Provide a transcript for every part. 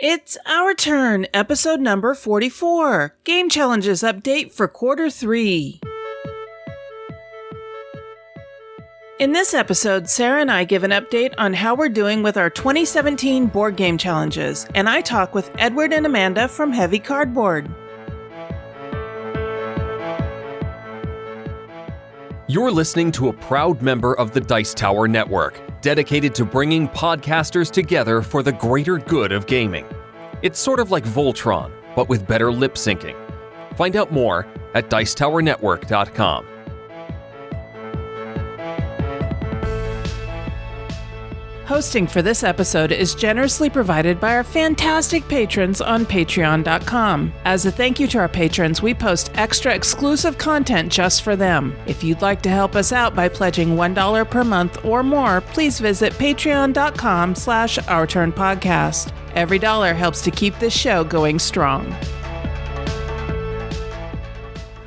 It's our turn, episode number 44, Game Challenges Update for Quarter 3. In this episode, Sarah and I give an update on how we're doing with our 2017 board game challenges, and I talk with Edward and Amanda from Heavy Cardboard. You're listening to a proud member of the Dice Tower Network, dedicated to bringing podcasters together for the greater good of gaming. It's sort of like Voltron, but with better lip syncing. Find out more at dicetowernetwork.com. Hosting for this episode is generously provided by our fantastic patrons on patreon.com. As a thank you to our patrons, we post extra exclusive content just for them. If you'd like to help us out by pledging $1 per month or more, please visit patreon.com/OurTurnPodcast. Every dollar helps to keep this show going strong.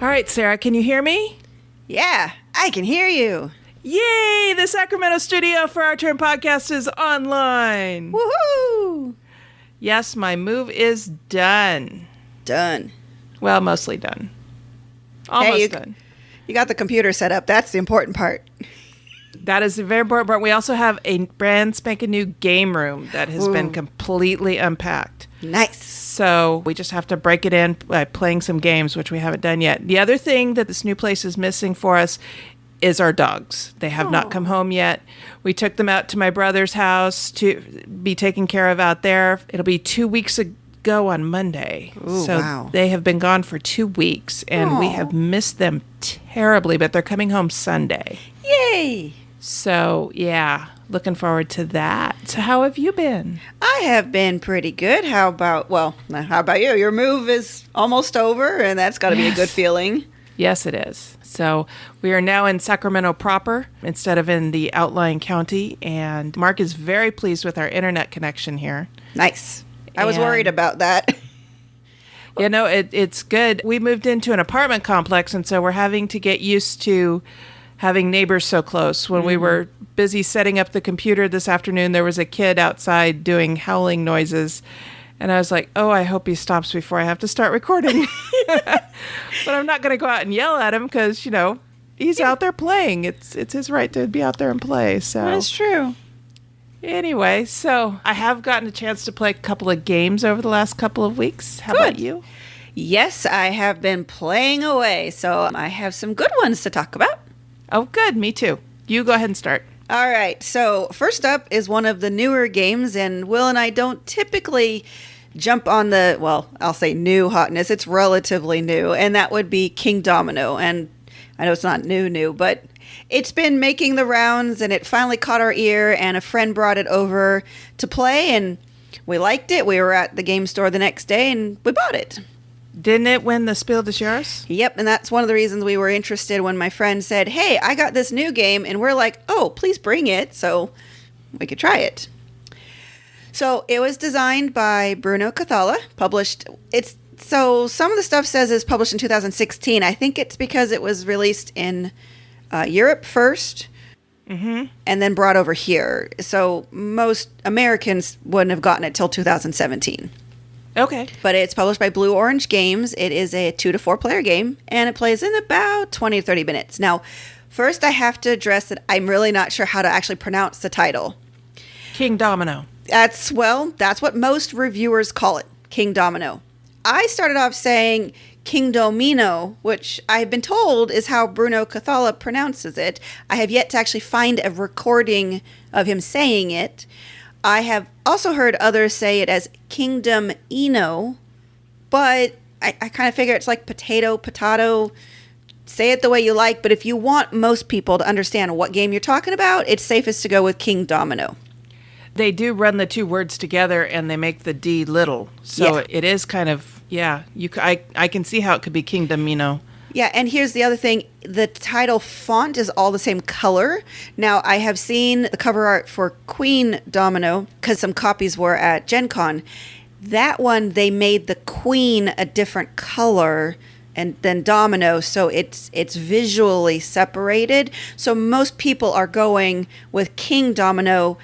All right, Sarah, can you hear me? Yeah, I can hear you. Yay! The Sacramento studio for Our Turn Podcast is online. Woohoo! Yes, my move is done. Done. Well, mostly done. Almost done. You got the computer set up. That's the important part. That is the very important part. We also have a brand spanking new game room that has been completely unpacked. Nice. So we just have to break it in by playing some games, which we haven't done yet. The other thing that this new place is missing for us is our dogs. They have not come home yet. We took them out to my brother's house to be taken care of out there. It'll be 2 weeks ago on Monday. Ooh, so wow. They have been gone for 2 weeks, and we have missed them terribly, but they're coming home Sunday. Yay! So, yeah, looking forward to that. So how have you been? I have been pretty good. How about you? Your move is almost over, and that's got to be a good feeling. Yes, it is. So we are now in Sacramento proper instead of in the outlying county, and Mark is very pleased with our internet connection here. Nice. I was worried about that. You know, it's good. We moved into an apartment complex, and so we're having to get used to having neighbors so close. When we were busy setting up the computer this afternoon, there was a kid outside doing howling noises. And I was like, oh, I hope he stops before I have to start recording. But I'm not going to go out and yell at him because, you know, he's out there playing. It's his right to be out there and play. So That's true. Anyway, so I have gotten a chance to play a couple of games over the last couple of weeks. How about you? Yes, I have been playing away, so I have some good ones to talk about. Oh, good. Me too. You go ahead and start. All right, so first up is one of the newer games, and Will and I don't typically jump on the, well, I'll say new hotness. It's relatively new, and that would be King Domino. And I know it's not new, but it's been making the rounds, and it finally caught our ear, and a friend brought it over to play, and we liked it. We were at the game store the next day, and we bought it. Didn't it win the Spiel des Jahres? Yep, and that's one of the reasons we were interested when my friend said, hey, I got this new game, and we're like, oh, please bring it so we could try it. So it was designed by Bruno Cathala, so some of the stuff says it's published in 2016. I think it's because it was released in Europe first, and then brought over here. So most Americans wouldn't have gotten it till 2017. Okay. But it's published by Blue Orange Games. It is a 2 to 4 player game, and it plays in about 20 to 30 minutes. Now, first I have to address that I'm really not sure how to actually pronounce the title. King Domino. That's what most reviewers call it, King Domino. I started off saying King Domino, which I've been told is how Bruno Cathala pronounces it. I have yet to actually find a recording of him saying it. I have also heard others say it as Kingdom Eno, but I kind of figure it's like potato. Say it the way you like, but if you want most people to understand what game you're talking about, it's safest to go with King Domino. They do run the two words together, and they make the D little. So It is kind of, I can see how it could be King Domino. Yeah, and here's the other thing. The title font is all the same color. Now, I have seen the cover art for Queen Domino, because some copies were at Gen Con. That one, they made the queen a different color and then Domino, so it's visually separated. So most people are going with King Domino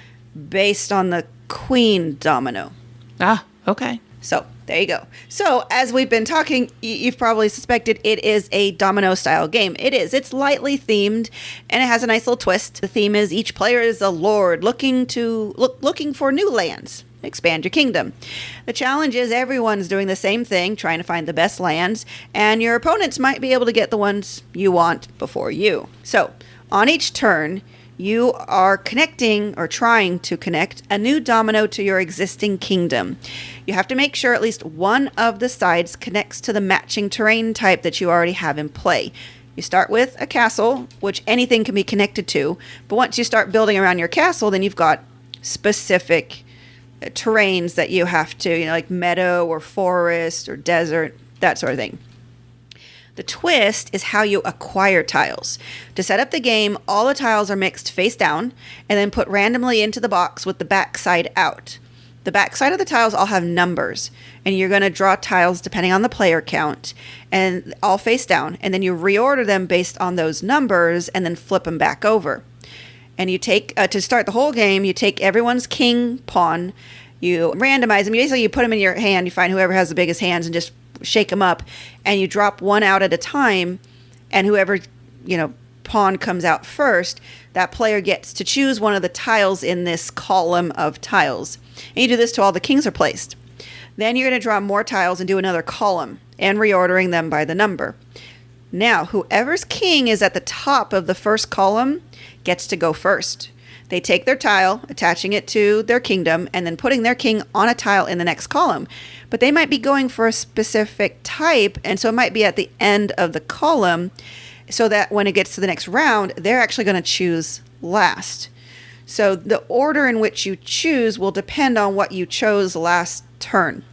based on the Queen Domino. Ah, Okay. So there you go. So as we've been talking, you've probably suspected it is a domino style game. It is. It's lightly themed and it has a nice little twist. The theme is each player is a lord looking for new lands. Expand your kingdom. The challenge is everyone's doing the same thing, trying to find the best lands, and your opponents might be able to get the ones you want before you. So on each turn, you are connecting or trying to connect a new domino to your existing kingdom. You have to make sure at least one of the sides connects to the matching terrain type that you already have in play. You start with a castle, which anything can be connected to, but once you start building around your castle, then you've got specific terrains that you have to, like meadow or forest or desert, that sort of thing. The twist is how you acquire tiles. To set up the game, all the tiles are mixed face down and then put randomly into the box with the back side out. The back side of the tiles all have numbers, and you're going to draw tiles depending on the player count, and all face down, and then you reorder them based on those numbers and then flip them back over. And you take, to start the whole game, you take everyone's king pawn, you randomize them, basically you put them in your hand, you find whoever has the biggest hands and just shake them up, and you drop one out at a time, and whoever, pawn comes out first, that player gets to choose one of the tiles in this column of tiles. And you do this till all the kings are placed. Then you're going to draw more tiles and do another column, and reordering them by the number. Now, whoever's king is at the top of the first column gets to go first. They take their tile, attaching it to their kingdom, and then putting their king on a tile in the next column. But they might be going for a specific type, and so it might be at the end of the column, so that when it gets to the next round, they're actually going to choose last. So the order in which you choose will depend on what you chose last turn.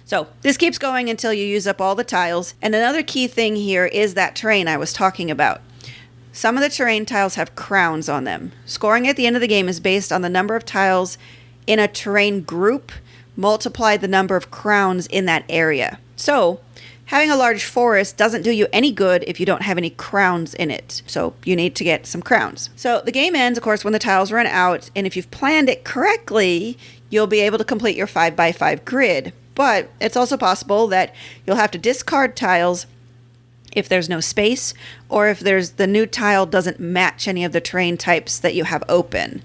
So this keeps going until you use up all the tiles. And another key thing here is that terrain I was talking about. Some of the terrain tiles have crowns on them. Scoring at the end of the game is based on the number of tiles in a terrain group, multiply the number of crowns in that area. So having a large forest doesn't do you any good if you don't have any crowns in it. So you need to get some crowns. So the game ends, of course, when the tiles run out. And if you've planned it correctly, you'll be able to complete your 5x5 grid. But it's also possible that you'll have to discard tiles if there's no space, or if the new tile doesn't match any of the terrain types that you have open.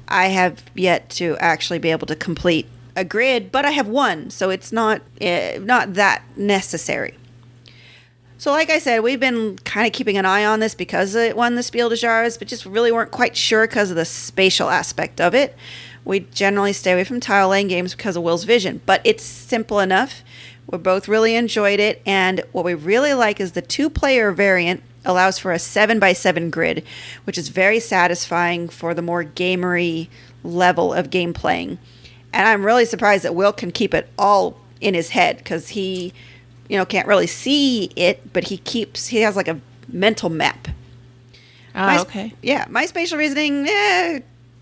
I have yet to actually be able to complete a grid, but I have one, so it's not that necessary. So like I said, we've been kind of keeping an eye on this because it won the Spiel des Jahres, but just really weren't quite sure because of the spatial aspect of it. We generally stay away from tile laying games because of Will's vision, but it's simple enough. We both really enjoyed it, and what we really like is the 2-player variant allows for a 7x7 grid, which is very satisfying for the more gamery level of game playing. And I'm really surprised that Will can keep it all in his head, because he, can't really see it, but he has like a mental map. Oh, okay. Yeah, my spatial reasoning,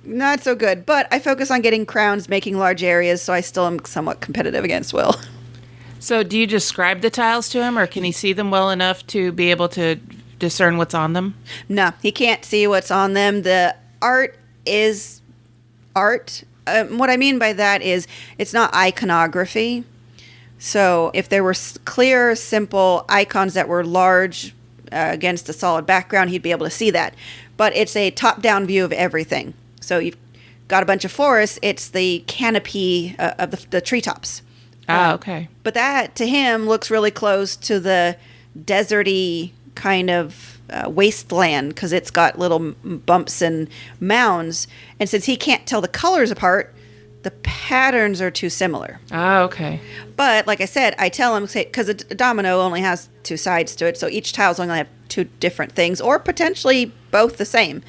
not so good, but I focus on getting crowns, making large areas, so I still am somewhat competitive against Will. So do you describe the tiles to him, or can he see them well enough to be able to discern what's on them? No, he can't see what's on them. The art is art. What I mean by that is it's not iconography. So if there were clear, simple icons that were large against a solid background, he'd be able to see that. But it's a top-down view of everything. So you've got a bunch of forests. It's the canopy of the treetops. Okay. But that, to him, looks really close to the deserty kind of wasteland, because it's got little bumps and mounds. And since he can't tell the colors apart, the patterns are too similar. Oh, okay. But like I said, I tell him, because a domino only has 2 sides to it, so each tile's only have 2 different things, or potentially both the same.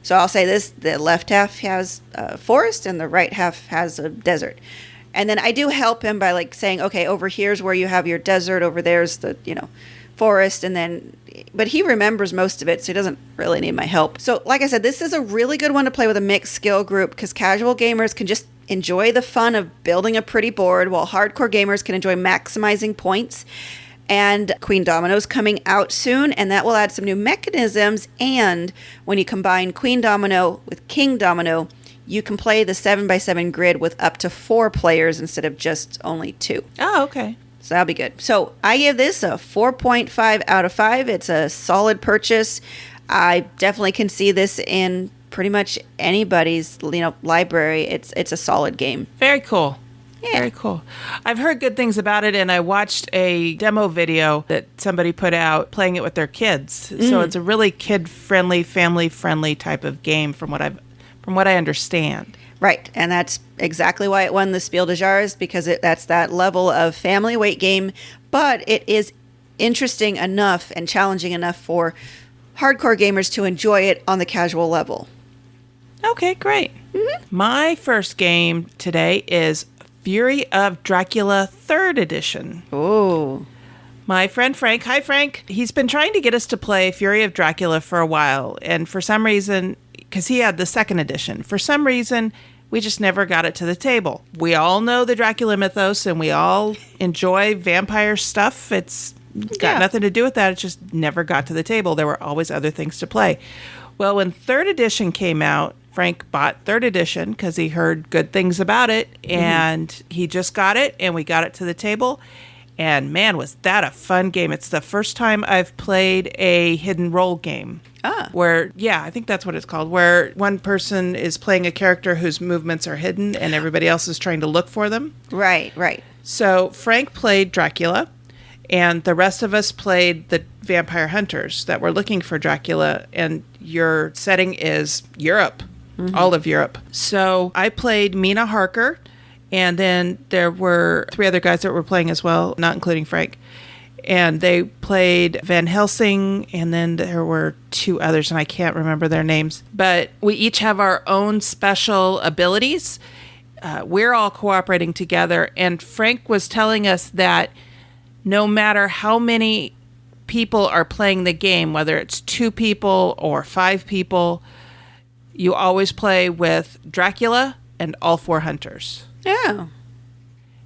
So I'll say this: the left half has a forest and the right half has a desert. And then I do help him by saying, okay, over here's where you have your desert, over there's the, forest, but he remembers most of it, so he doesn't really need my help. So like I said, this is a really good one to play with a mixed skill group, because casual gamers can just enjoy the fun of building a pretty board, while hardcore gamers can enjoy maximizing points. And Queen Domino's coming out soon, and that will add some new mechanisms. And when you combine Queen Domino with King Domino, you can play the 7x7 grid with up to 4 players instead of just only 2. Oh, okay. So that'll be good. So I give this a 4.5 out of 5. It's a solid purchase. I definitely can see this in pretty much anybody's library. It's a solid game. Very cool. Yeah. Very cool. I've heard good things about it, and I watched a demo video that somebody put out playing it with their kids. So it's a really kid-friendly, family-friendly type of game from what I understand. Right, and that's exactly why it won the Spiel des Jahres, because that's that level of family weight game, but it is interesting enough and challenging enough for hardcore gamers to enjoy it on the casual level. Okay, great. My first game today is Fury of Dracula 3rd Edition. Oh. My friend Frank, hi Frank, he's been trying to get us to play Fury of Dracula for a while, and for some reason, because he had the 2nd edition, for some reason, we just never got it to the table. We all know the Dracula mythos, and we all enjoy vampire stuff. It's got nothing to do with that. It just never got to the table. There were always other things to play. Well, when 3rd edition came out, Frank bought 3rd edition because he heard good things about it, and he just got it, and we got it to the table. And man, was that a fun game. It's the first time I've played a hidden role game. Where, I think that's what it's called, where one person is playing a character whose movements are hidden and everybody else is trying to look for them. Right. So Frank played Dracula, and the rest of us played the vampire hunters that were looking for Dracula, and your setting is Europe. All of Europe. So I played Mina Harker, and then there were 3 other guys that were playing as well, not including Frank. And they played Van Helsing, and then there were 2 others, and I can't remember their names. But we each have our own special abilities. We're all cooperating together, and Frank was telling us that no matter how many people are playing the game, whether it's 2 people or 5 people, you always play with Dracula and all 4 hunters. Yeah.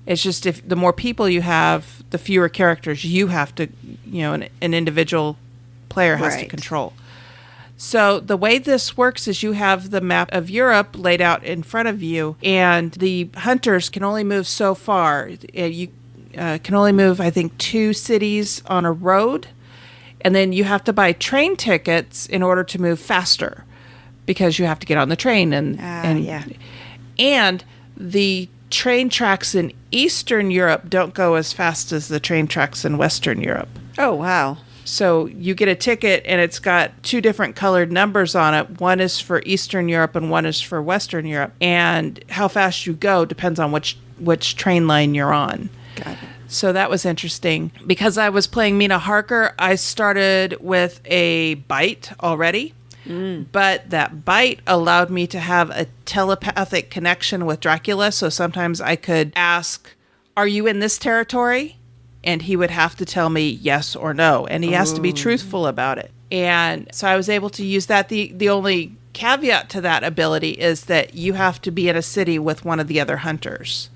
It's just if the more people you have, the fewer characters you have to, an individual player has to control. So the way this works is you have the map of Europe laid out in front of you, and the hunters can only move so far. You can only move, I think, 2 cities on a road, and then you have to buy train tickets in order to move faster, because you have to get on the train and the train tracks in Eastern Europe don't go as fast as the train tracks in Western Europe. Oh, wow. So you get a ticket and it's got 2 different colored numbers on it. One is for Eastern Europe and one is for Western Europe. And how fast you go depends on which train line you're on. Got it. So that was interesting. Because I was playing Mina Harker, I started with a bite already. But that bite allowed me to have a telepathic connection with Dracula. So sometimes I could ask, "Are you in this territory?" And he would have to tell me yes or no. And he has to be truthful about it. And so I was able to use that. The only caveat to that ability is that you have to be in a city with one of the other hunters.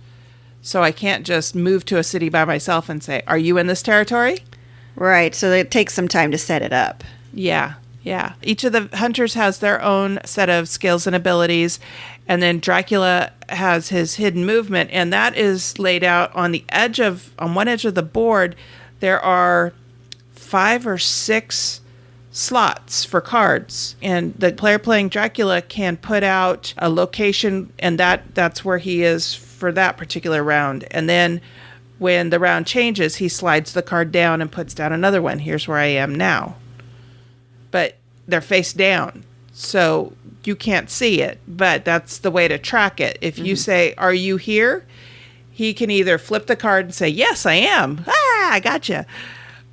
So I can't just move to a city by myself and say, "Are you in this territory?" Right. So it takes some time to set it up. Yeah. Each of the hunters has their own set of skills and abilities, and then Dracula has his hidden movement, and that is laid out on one edge of the board. There are 5 or 6 slots for cards, and the player playing Dracula can put out a location, and that's where he is for that particular round. And then when the round changes, he slides the card down and puts down another one. Here's where I am now. But they're face down, so you can't see it, but that's the way to track it. If you say, "Are you here?" he can either flip the card and say, "Yes, I am. I gotcha."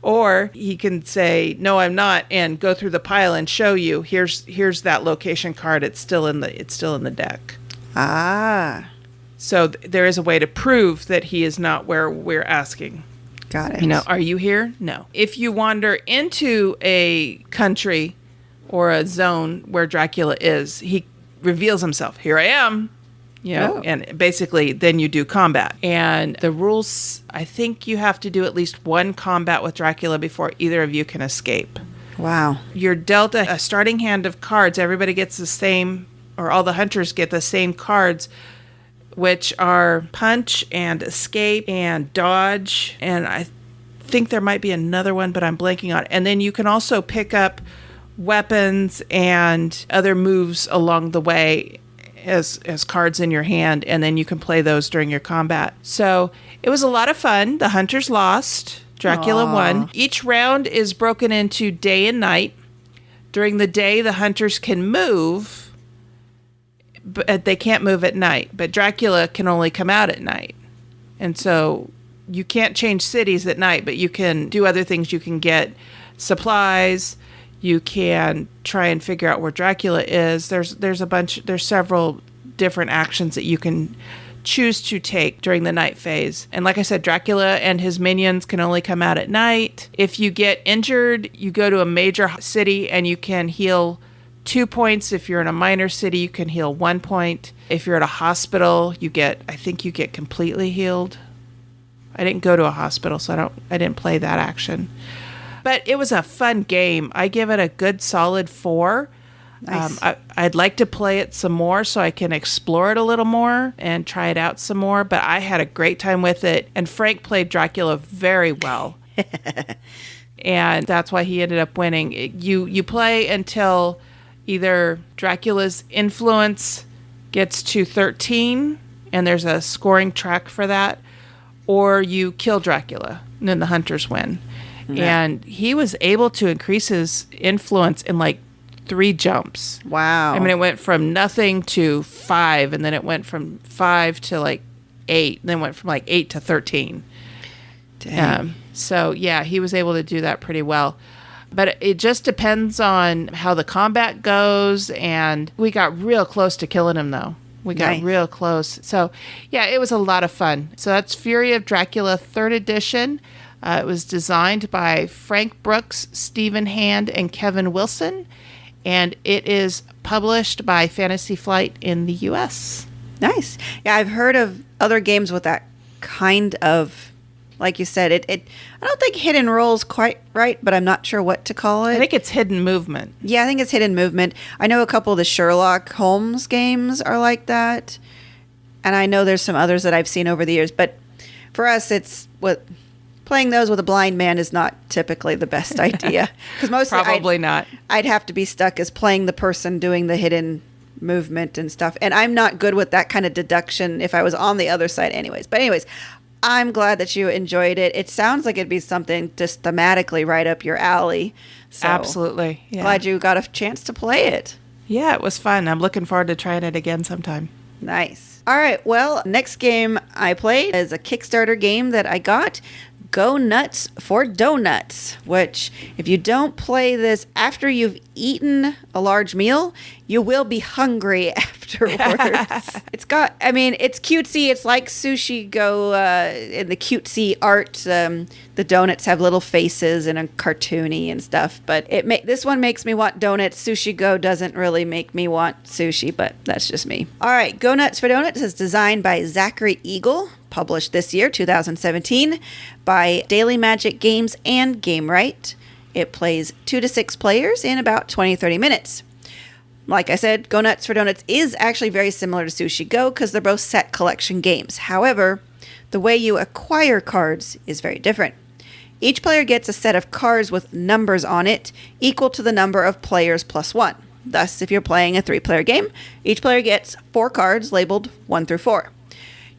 Or he can say, "No, I'm not," and go through the pile and show you, here's that location card. It's still in the deck. So there is a way to prove that he is not where we're asking. Got it. Are you here? No. If you wander into a country or a zone where Dracula is, he reveals himself. "Here I am." And basically then you do combat. And the rules, I think you have to do at least 1 combat with Dracula before either of you can escape. Wow. You're dealt a starting hand of cards. Everybody gets the same or all the hunters get the same cards, which are punch and escape and dodge. And I think there might be another one, but I'm blanking on it. And then you can also pick up weapons and other moves along the way as cards in your hand, and then you can play those during your combat. So it was a lot of fun. The hunters lost. Dracula won. Each round is broken into day and night. During the day, the hunters can move, but they can't move at night. But Dracula can only come out at night. And so you can't change cities at night, but you can do other things. You can get supplies. You can try and figure out where Dracula is. There's several different actions that you can choose to take during the night phase. And like I said, Dracula and his minions can only come out at night. If you get injured, you go to a major city and you can heal 2 points. If you're in a minor city, you can heal 1 point. If you're at a hospital, I think you get completely healed. I didn't go to a hospital, so I didn't play that action. But it was a fun game. I give it a good solid 4. Nice. I'd like to play it some more so I can explore it a little more and try it out some more. But I had a great time with it. And Frank played Dracula very well. And that's why he ended up winning. You play until either Dracula's influence gets to 13, and there's a scoring track for that, or you kill Dracula, and then the hunters win. Yeah. And he was able to increase his influence in like 3 jumps. Wow. I mean, it went from nothing to 5, and then it went from 5 to like 8, and then went from like 8 to 13. Dang. So, yeah, he was able to do that pretty well. But it just depends on how the combat goes, and we got real close to killing him, though. We got real close. So, yeah, it was a lot of fun. So that's Fury of Dracula 3rd edition. It was designed by Frank Brooks, Stephen Hand, and Kevin Wilson, and it is published by Fantasy Flight in the U.S. Nice. Yeah, I've heard of other games with that kind of, like you said, I don't think hidden roll's quite right, but I'm not sure what to call it. I think it's hidden movement. Yeah, I think it's hidden movement. I know a couple of the Sherlock Holmes games are like that, and I know there's some others that I've seen over the years, but for us, playing those with a blind man is not typically the best idea. Because probably not. I'd have to be stuck as playing the person doing the hidden movement and stuff. And I'm not good with that kind of deduction if I was on the other side anyways. But anyways, I'm glad that you enjoyed it. It sounds like it'd be something just thematically right up your alley. So absolutely. Yeah. Glad you got a chance to play it. Yeah, it was fun. I'm looking forward to trying it again sometime. Nice. All right. Well, next game I played is a Kickstarter game that I got. Go Nuts for Donuts, which if you don't play this after you've eaten a large meal, you will be hungry afterwards. It's cutesy. It's like Sushi Go in the cutesy art. The donuts have little faces and are cartoony and stuff, but this one makes me want donuts. Sushi Go doesn't really make me want sushi, but that's just me. All right, Go Nuts for Donuts is designed by Zachary Eagle, published this year, 2017, by Daily Magic Games and GameRight. It plays 2 to 6 players in about 20-30 minutes. Like I said, Go Nuts for Donuts is actually very similar to Sushi Go because they're both set collection games. However, the way you acquire cards is very different. Each player gets a set of cards with numbers on it equal to the number of players plus 1. Thus, if you're playing a 3-player game, each player gets 4 cards labeled 1 through 4.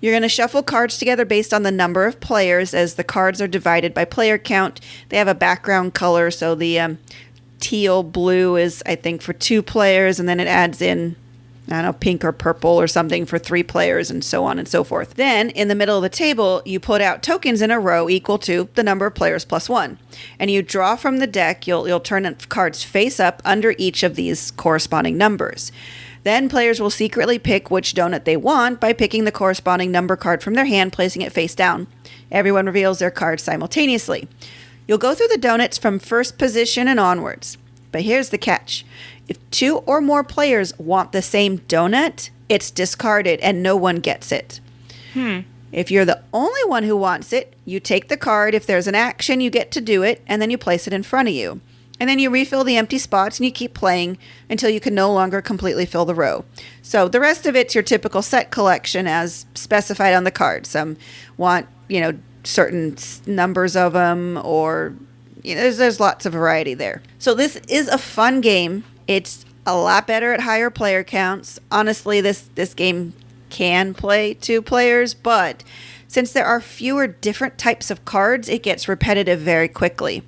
You're going to shuffle cards together based on the number of players as the cards are divided by player count. They have a background color, so the teal blue is, I think, for 2 players, and then it adds in, I don't know, pink or purple or something for 3 players, and so on and so forth. Then, in the middle of the table, you put out tokens in a row equal to the number of players plus 1. And you draw from the deck, you'll turn cards face up under each of these corresponding numbers. Then players will secretly pick which donut they want by picking the corresponding number card from their hand, placing it face down. Everyone reveals their cards simultaneously. You'll go through the donuts from first position and onwards. But here's the catch. If 2 or more players want the same donut, it's discarded and no one gets it. If you're the only one who wants it, you take the card. If there's an action, you get to do it, and then you place it in front of you. And then you refill the empty spots and you keep playing until you can no longer completely fill the row. So the rest of it's your typical set collection as specified on the card. Some want, certain numbers of them, or there's lots of variety there. So this is a fun game. It's a lot better at higher player counts. Honestly, this game can play 2 players, but since there are fewer different types of cards, it gets repetitive very quickly.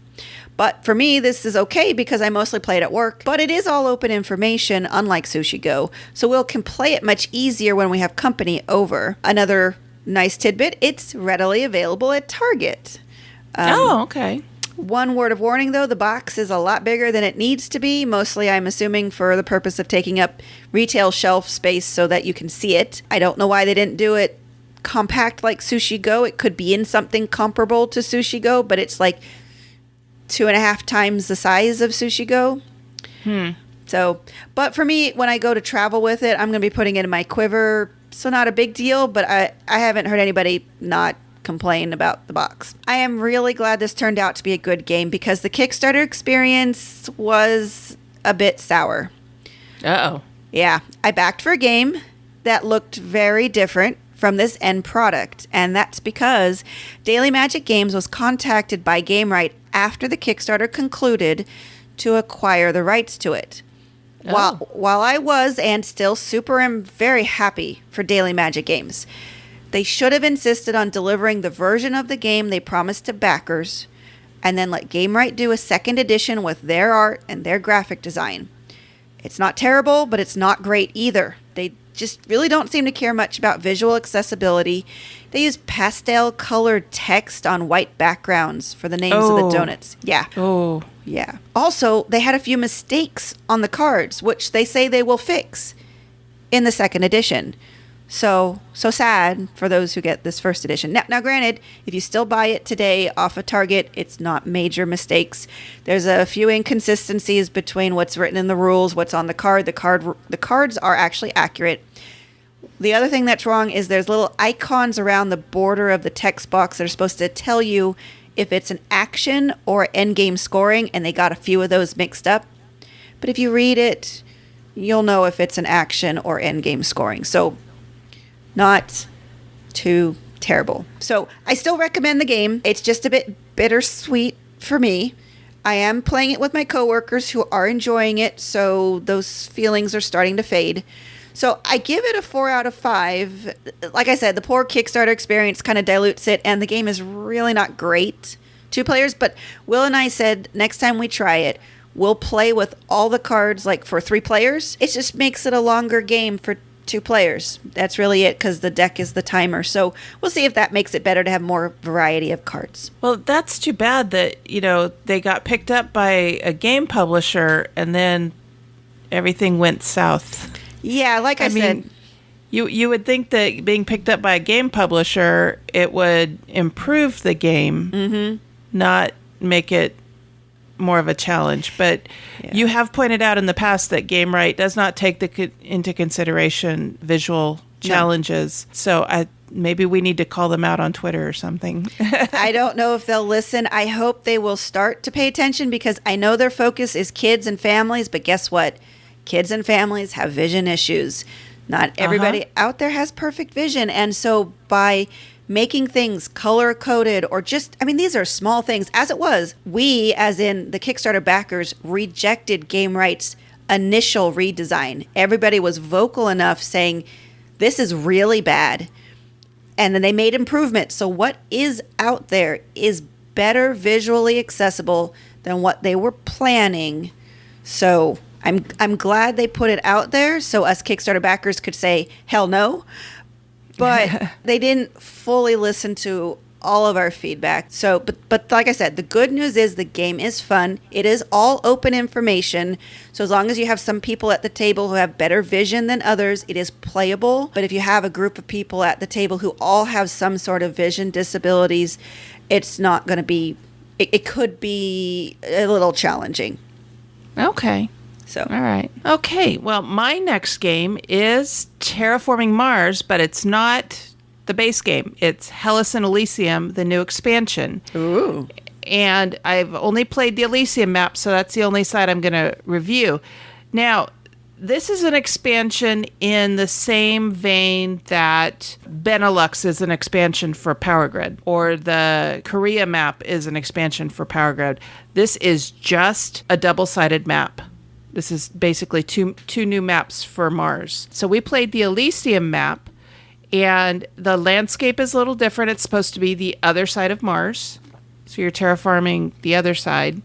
But for me, this is okay because I mostly play it at work. But it is all open information, unlike Sushi Go. So we can play it much easier when we have company over. Another nice tidbit, it's readily available at Target. Okay. One word of warning, though, the box is a lot bigger than it needs to be. Mostly, I'm assuming, for the purpose of taking up retail shelf space so that you can see it. I don't know why they didn't do it compact like Sushi Go. It could be in something comparable to Sushi Go, but it's like 2.5 times the size of Sushi Go. So, but for me, when I go to travel with it, I'm going to be putting it in my quiver. So not a big deal, but I haven't heard anybody not complain about the box. I am really glad this turned out to be a good game because the Kickstarter experience was a bit sour. Uh-oh. Yeah, I backed for a game that looked very different from this end product, and that's because Daily Magic Games was contacted by Gamewright after the Kickstarter concluded to acquire the rights to it. Oh. While I was and still super am very happy for Daily Magic Games, they should have insisted on delivering the version of the game they promised to backers, and then let Gamewright do a second edition with their art and their graphic design. It's not terrible, but it's not great either. They just really don't seem to care much about visual accessibility. They use pastel colored text on white backgrounds for the names of the donuts. Yeah. Oh. Yeah. Also, they had a few mistakes on the cards, which they say they will fix in the second edition. So sad for those who get this first edition. Now, granted, if you still buy it today off of Target, it's not major mistakes. There's a few inconsistencies between what's written in the rules, what's on the card. The cards are actually accurate. The other thing that's wrong is there's little icons around the border of the text box that are supposed to tell you if it's an action or endgame scoring, and they got a few of those mixed up. But if you read it, you'll know if it's an action or endgame scoring. So not too terrible. So I still recommend the game. It's just a bit bittersweet for me. I am playing it with my coworkers who are enjoying it, so those feelings are starting to fade. So I give it a 4 out of 5. Like I said, the poor Kickstarter experience kind of dilutes it, and the game is really not great. 2 players, but Will and I said next time we try it, we'll play with all the cards like for 3 players. It just makes it a longer game for 2 players. That's really it, because the deck is the timer. So we'll see if that makes it better to have more variety of cards. Well, that's too bad that, they got picked up by a game publisher and then everything went south. Yeah, like I said, you would think that being picked up by a game publisher, it would improve the game, not make it more of a challenge. But you have pointed out in the past that Gamewright does not take into consideration visual challenges. So maybe we need to call them out on Twitter or something. I don't know if they'll listen. I hope they will start to pay attention, because I know their focus is kids and families, but guess what? Kids and families have vision issues. Not everybody out there has perfect vision. And so by making things color-coded or these are small things. As it was, we, as in the Kickstarter backers, rejected Gamewright's initial redesign. Everybody was vocal enough saying, this is really bad. And then they made improvements. So what is out there is better visually accessible than what they were planning. So I'm glad they put it out there so us Kickstarter backers could say, hell no. But they didn't fully listen to all of our feedback. So, but like I said, the good news is the game is fun. It is all open information. So as long as you have some people at the table who have better vision than others, it is playable. But if you have a group of people at the table who all have some sort of vision disabilities, it's not going to be, it could be a little challenging. Okay. So. All right. Okay. Well, my next game is Terraforming Mars, but it's not the base game. It's Hellas and Elysium, the new expansion. Ooh. And I've only played the Elysium map, so that's the only side I'm going to review. Now, this is an expansion in the same vein that Benelux is an expansion for Power Grid, or the Korea map is an expansion for Power Grid. This is just a double-sided map. This is basically two new maps for Mars. So we played the Elysium map, and the landscape is a little different. It's supposed to be the other side of Mars. So you're terraforming the other side.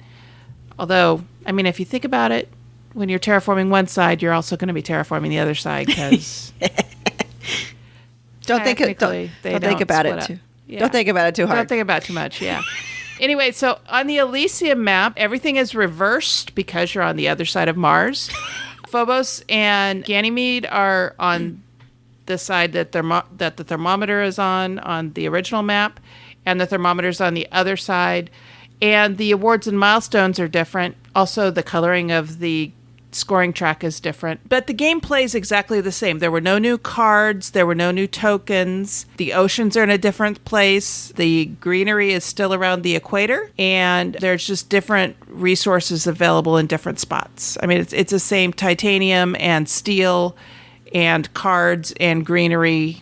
Although, I mean, if you think about it, when you're terraforming one side, you're also going to be terraforming the other side because don't think about it too. Yeah. Don't think about it too hard. Don't think about it too much. Yeah. Anyway, so on the Elysium map, everything is reversed because you're on the other side of Mars. Phobos and Ganymede are on the side that the thermometer is on the original map, and the thermometer's on the other side. And the awards and milestones are different. Also, the coloring of the scoring track is different. But the gameplay is exactly the same. There were no new cards. There were no new tokens. The oceans are in a different place. The greenery is still around the equator. And there's just different resources available in different spots. I mean, it's the same titanium and steel and cards and greenery,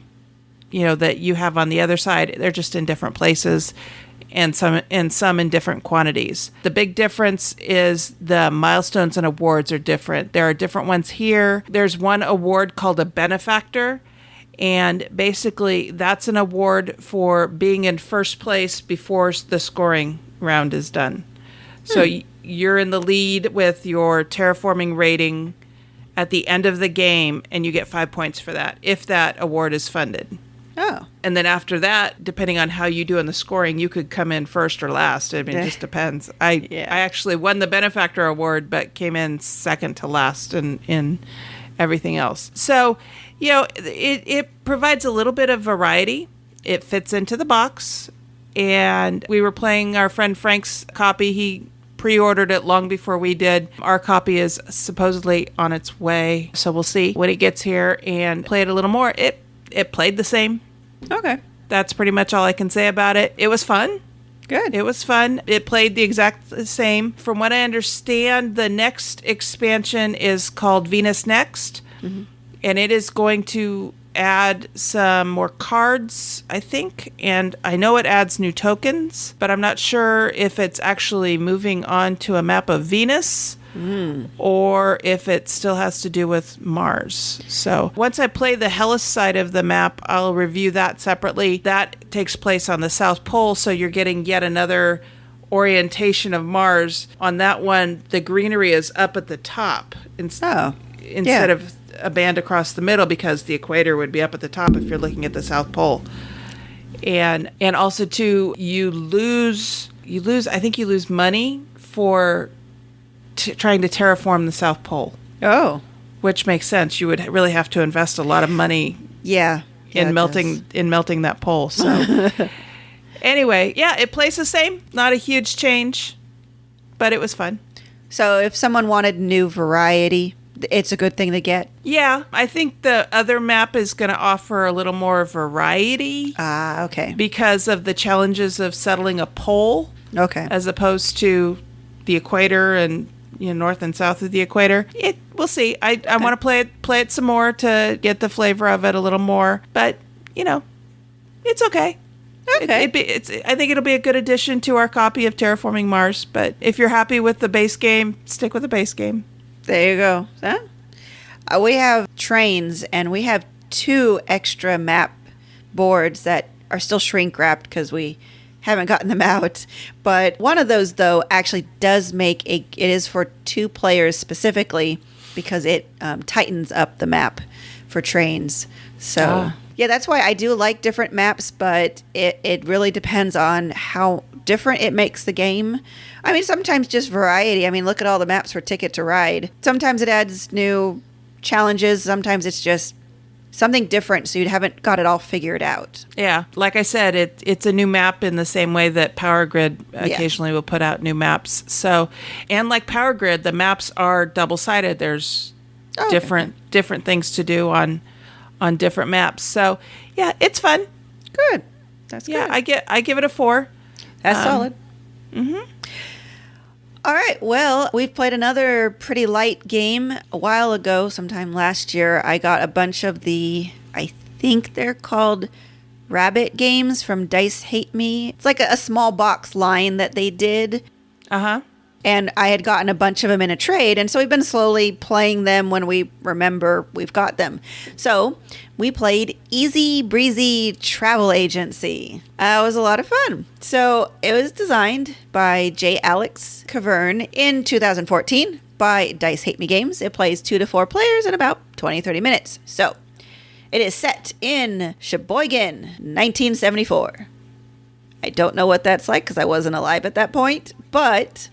that you have on the other side. They're just in different places. And some in different quantities. The big difference is the milestones and awards are different. There are different ones here. There's one award called a benefactor, and basically that's an award for being in first place before the scoring round is done. So you're in the lead with your terraforming rating at the end of the game, and you get 5 points for that if that award is funded. Oh. And then after that, depending on how you do in the scoring, you could come in first or last. I mean, it just depends. I actually won the benefactor award, but came in second to last in everything else. So, it provides a little bit of variety. It fits into the box. And we were playing our friend Frank's copy. He pre-ordered it long before we did. Our copy is supposedly on its way. So we'll see when it gets here and play it a little more. It played the same. Okay. That's pretty much all I can say about it. It was fun. Good. It was fun. It played the exact same. From what I understand, the next expansion is called Venus Next. Mm-hmm. And it is going to add some more cards, I think. And I know it adds new tokens, but I'm not sure if it's actually moving on to a map of Venus. Or if it still has to do with Mars. So once I play the Hellas side of the map, I'll review that separately. That takes place on the South Pole, so you're getting yet another orientation of Mars. On that one, the greenery is up at the top instead of a band across the middle, because the equator would be up at the top if you're looking at the South Pole. And also too, you lose I think you lose money for trying to terraform the South Pole. Oh. Which makes sense. You would really have to invest a lot of money in melting that pole. So anyway, it plays the same. Not a huge change, but it was fun. So if someone wanted new variety, it's a good thing to get? Yeah. I think the other map is going to offer a little more variety. Okay. Because of the challenges of settling a pole. Okay. As opposed to the equator and north and south of the equator. We'll see. I want to play it some more to get the flavor of it a little more. But it's okay. Okay. I think it'll be a good addition to our copy of Terraforming Mars. But if you're happy with the base game, stick with the base game. There you go. We have trains, and we have 2 extra map boards that are still shrink wrapped because we haven't gotten them out. But one of those, though, actually does it is for 2 players specifically, because it tightens up the map for trains. So that's why I do like different maps, but it really depends on how different it makes the game. I mean, sometimes just variety. I mean, look at all the maps for Ticket to Ride. Sometimes it adds new challenges. Sometimes it's just something different, so you haven't got it all figured out. Yeah. Like I said, it's a new map in the same way that Power Grid occasionally will put out new maps. So, and like Power Grid, the maps are double-sided. There's different things to do on different maps. So, it's fun. Good. That's good. Yeah, I give it a 4. That's solid. All right. Well, we've played another pretty light game a while ago. Sometime last year, I got a bunch of I think they're called rabbit games from Dice Hate Me. It's like a small box line that they did. Uh-huh. And I had gotten a bunch of them in a trade. And so we've been slowly playing them when we remember we've got them. So we played Easy Breezy Travel Agency. It was a lot of fun. So it was designed by J. Alex Cavern in 2014 by Dice Hate Me Games. It plays 2 to 4 players in about 20-30 minutes. So it is set in Sheboygan, 1974. I don't know what that's like because I wasn't alive at that point, but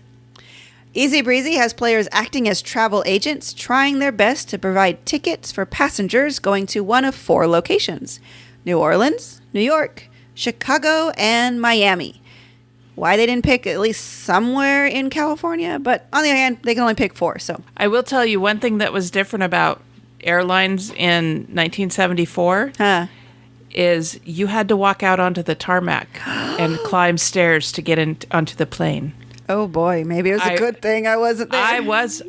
Easy Breezy has players acting as travel agents, trying their best to provide tickets for passengers going to one of 4 locations: New Orleans, New York, Chicago, and Miami. Why they didn't pick at least somewhere in California, but on the other hand, they can only pick 4, so. I will tell you one thing that was different about airlines in 1974 is you had to walk out onto the tarmac and climb stairs to get onto the plane. Oh boy, maybe it was a good thing I wasn't there. I was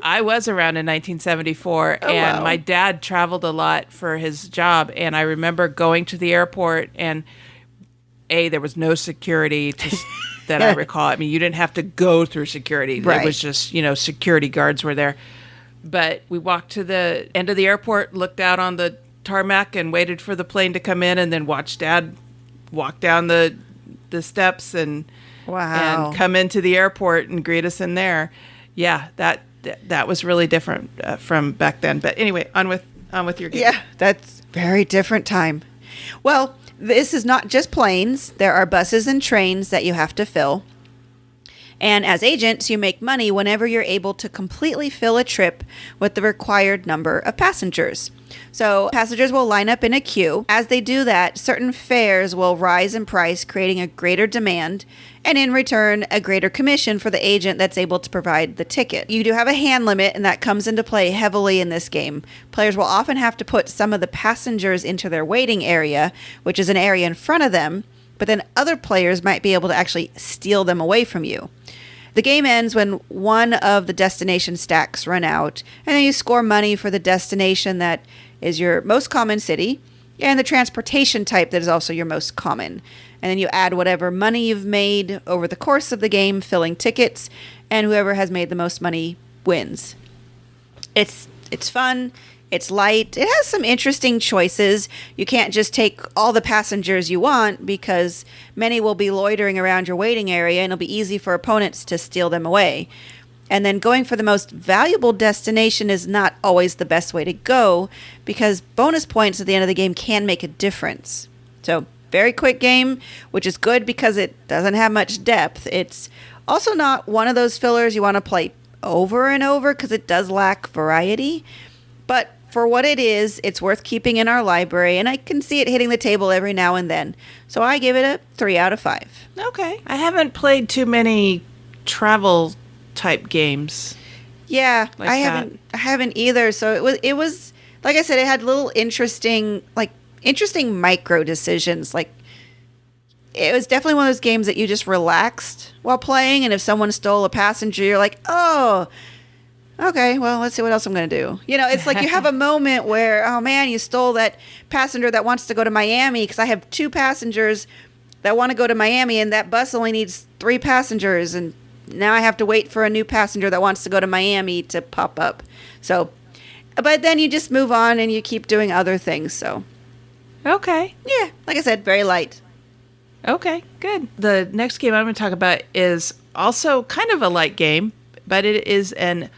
around in 1974, and my dad traveled a lot for his job, and I remember going to the airport, and there was no security that I recall. I mean, you didn't have to go through security. Right. It was just, security guards were there. But we walked to the end of the airport, looked out on the tarmac, and waited for the plane to come in, and then watched Dad walk down the steps and come into the airport and greet us in there. Yeah, that was really different from back then. But anyway, on with your game. Yeah, that's very different time. Well, this is not just planes. There are buses and trains that you have to fill. And as agents, you make money whenever you're able to completely fill a trip with the required number of passengers. So passengers will line up in a queue. As they do that, certain fares will rise in price, creating a greater demand, and in return, a greater commission for the agent that's able to provide the ticket. You do have a hand limit, and that comes into play heavily in this game. Players will often have to put some of the passengers into their waiting area, which is an area in front of them, but then other players might be able to actually steal them away from you. The game ends when one of the destination stacks run out, and then you score money for the destination that is your most common city, and the transportation type that is also your most common. And then you add whatever money you've made over the course of the game, filling tickets, and whoever has made the most money wins. It's fun. It's light. It has some interesting choices. You can't just take all the passengers you want because many will be loitering around your waiting area and it'll be easy for opponents to steal them away. And then going for the most valuable destination is not always the best way to go because bonus points at the end of the game can make a difference. So, very quick game, which is good because it doesn't have much depth. It's also not one of those fillers you want to play over and over because it does lack variety. But for what it is, it's worth keeping in our library, and I can see it hitting the table every now and then. So I give it a 3 out of 5. Okay. I haven't played too many travel type games. Yeah, like I haven't either. So it was like I said, it had little interesting micro decisions. Like it was definitely one of those games that you just relaxed while playing, and if someone stole a passenger, you're like, oh, okay, well, let's see what else I'm going to do. It's like you have a moment where, oh man, you stole that passenger that wants to go to Miami because I have 2 passengers that want to go to Miami and that bus only needs 3 passengers. And now I have to wait for a new passenger that wants to go to Miami to pop up. So, but then you just move on and you keep doing other things. So, okay. Yeah, like I said, very light. Okay, good. The next game I'm going to talk about is also kind of a light game, but it is an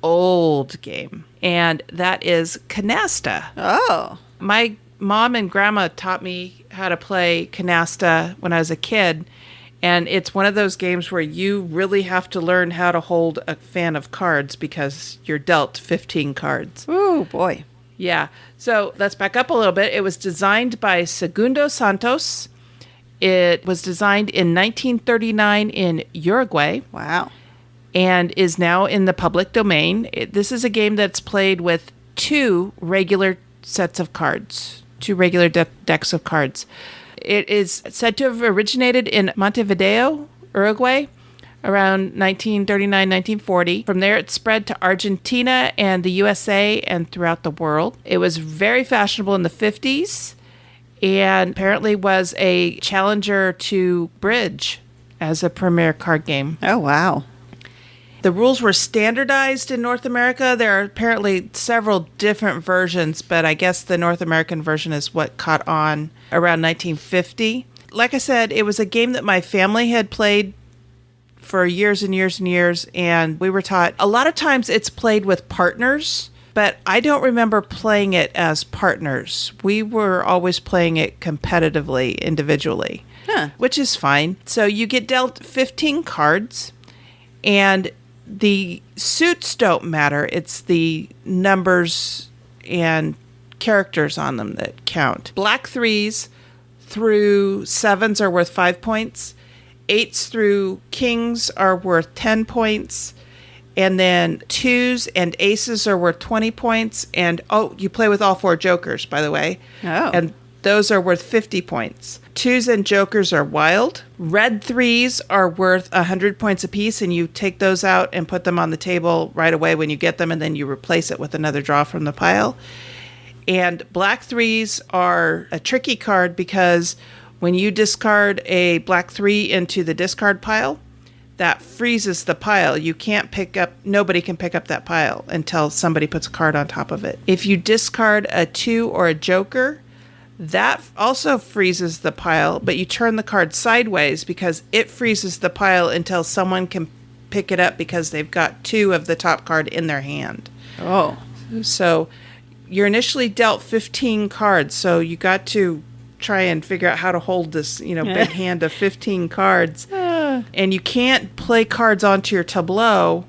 old game, and that is Canasta. Oh. My mom and grandma taught me how to play Canasta when I was a kid, and it's one of those games where you really have to learn how to hold a fan of cards because you're dealt 15 cards. Ooh, boy. Yeah. So let's back up a little bit. It was designed by Segundo Santos. It was designed in 1939 in Uruguay. Wow. And is now in the public domain. This is a game that's played with 2 regular sets of cards, 2 regular decks of cards. It is said to have originated in Montevideo, Uruguay, around 1939, 1940. From there, it spread to Argentina and the USA and throughout the world. It was very fashionable in the 50s and apparently was a challenger to bridge as a premier card game. Oh, wow. The rules were standardized in North America. There are apparently several different versions, but I guess the North American version is what caught on around 1950. Like I said, it was a game that my family had played for years and years and years, and we were taught a lot of times it's played with partners, but I don't remember playing it as partners. We were always playing it competitively, individually, which is fine. So you get dealt 15 cards, and the suits don't matter. It's the numbers and characters on them that count. Black 3s through 7s are worth 5 points. 8s through kings are worth 10 points. And then 2s and aces are worth 20 points. And, you play with all 4 jokers, by the way. Oh. And those are worth 50 points. 2s and jokers are wild. Red 3s are worth 100 points apiece, and you take those out and put them on the table right away when you get them, and then you replace it with another draw from the pile. And black 3s are a tricky card because when you discard a black 3 into the discard pile, that freezes the pile. Nobody can pick up that pile until somebody puts a card on top of it. If you discard a 2 or a joker, that also freezes the pile, but you turn the card sideways because it freezes the pile until someone can pick it up because they've got 2 of the top card in their hand. Oh. So you're initially dealt 15 cards, so you got to try and figure out how to hold this, big hand of 15 cards. And you can't play cards onto your tableau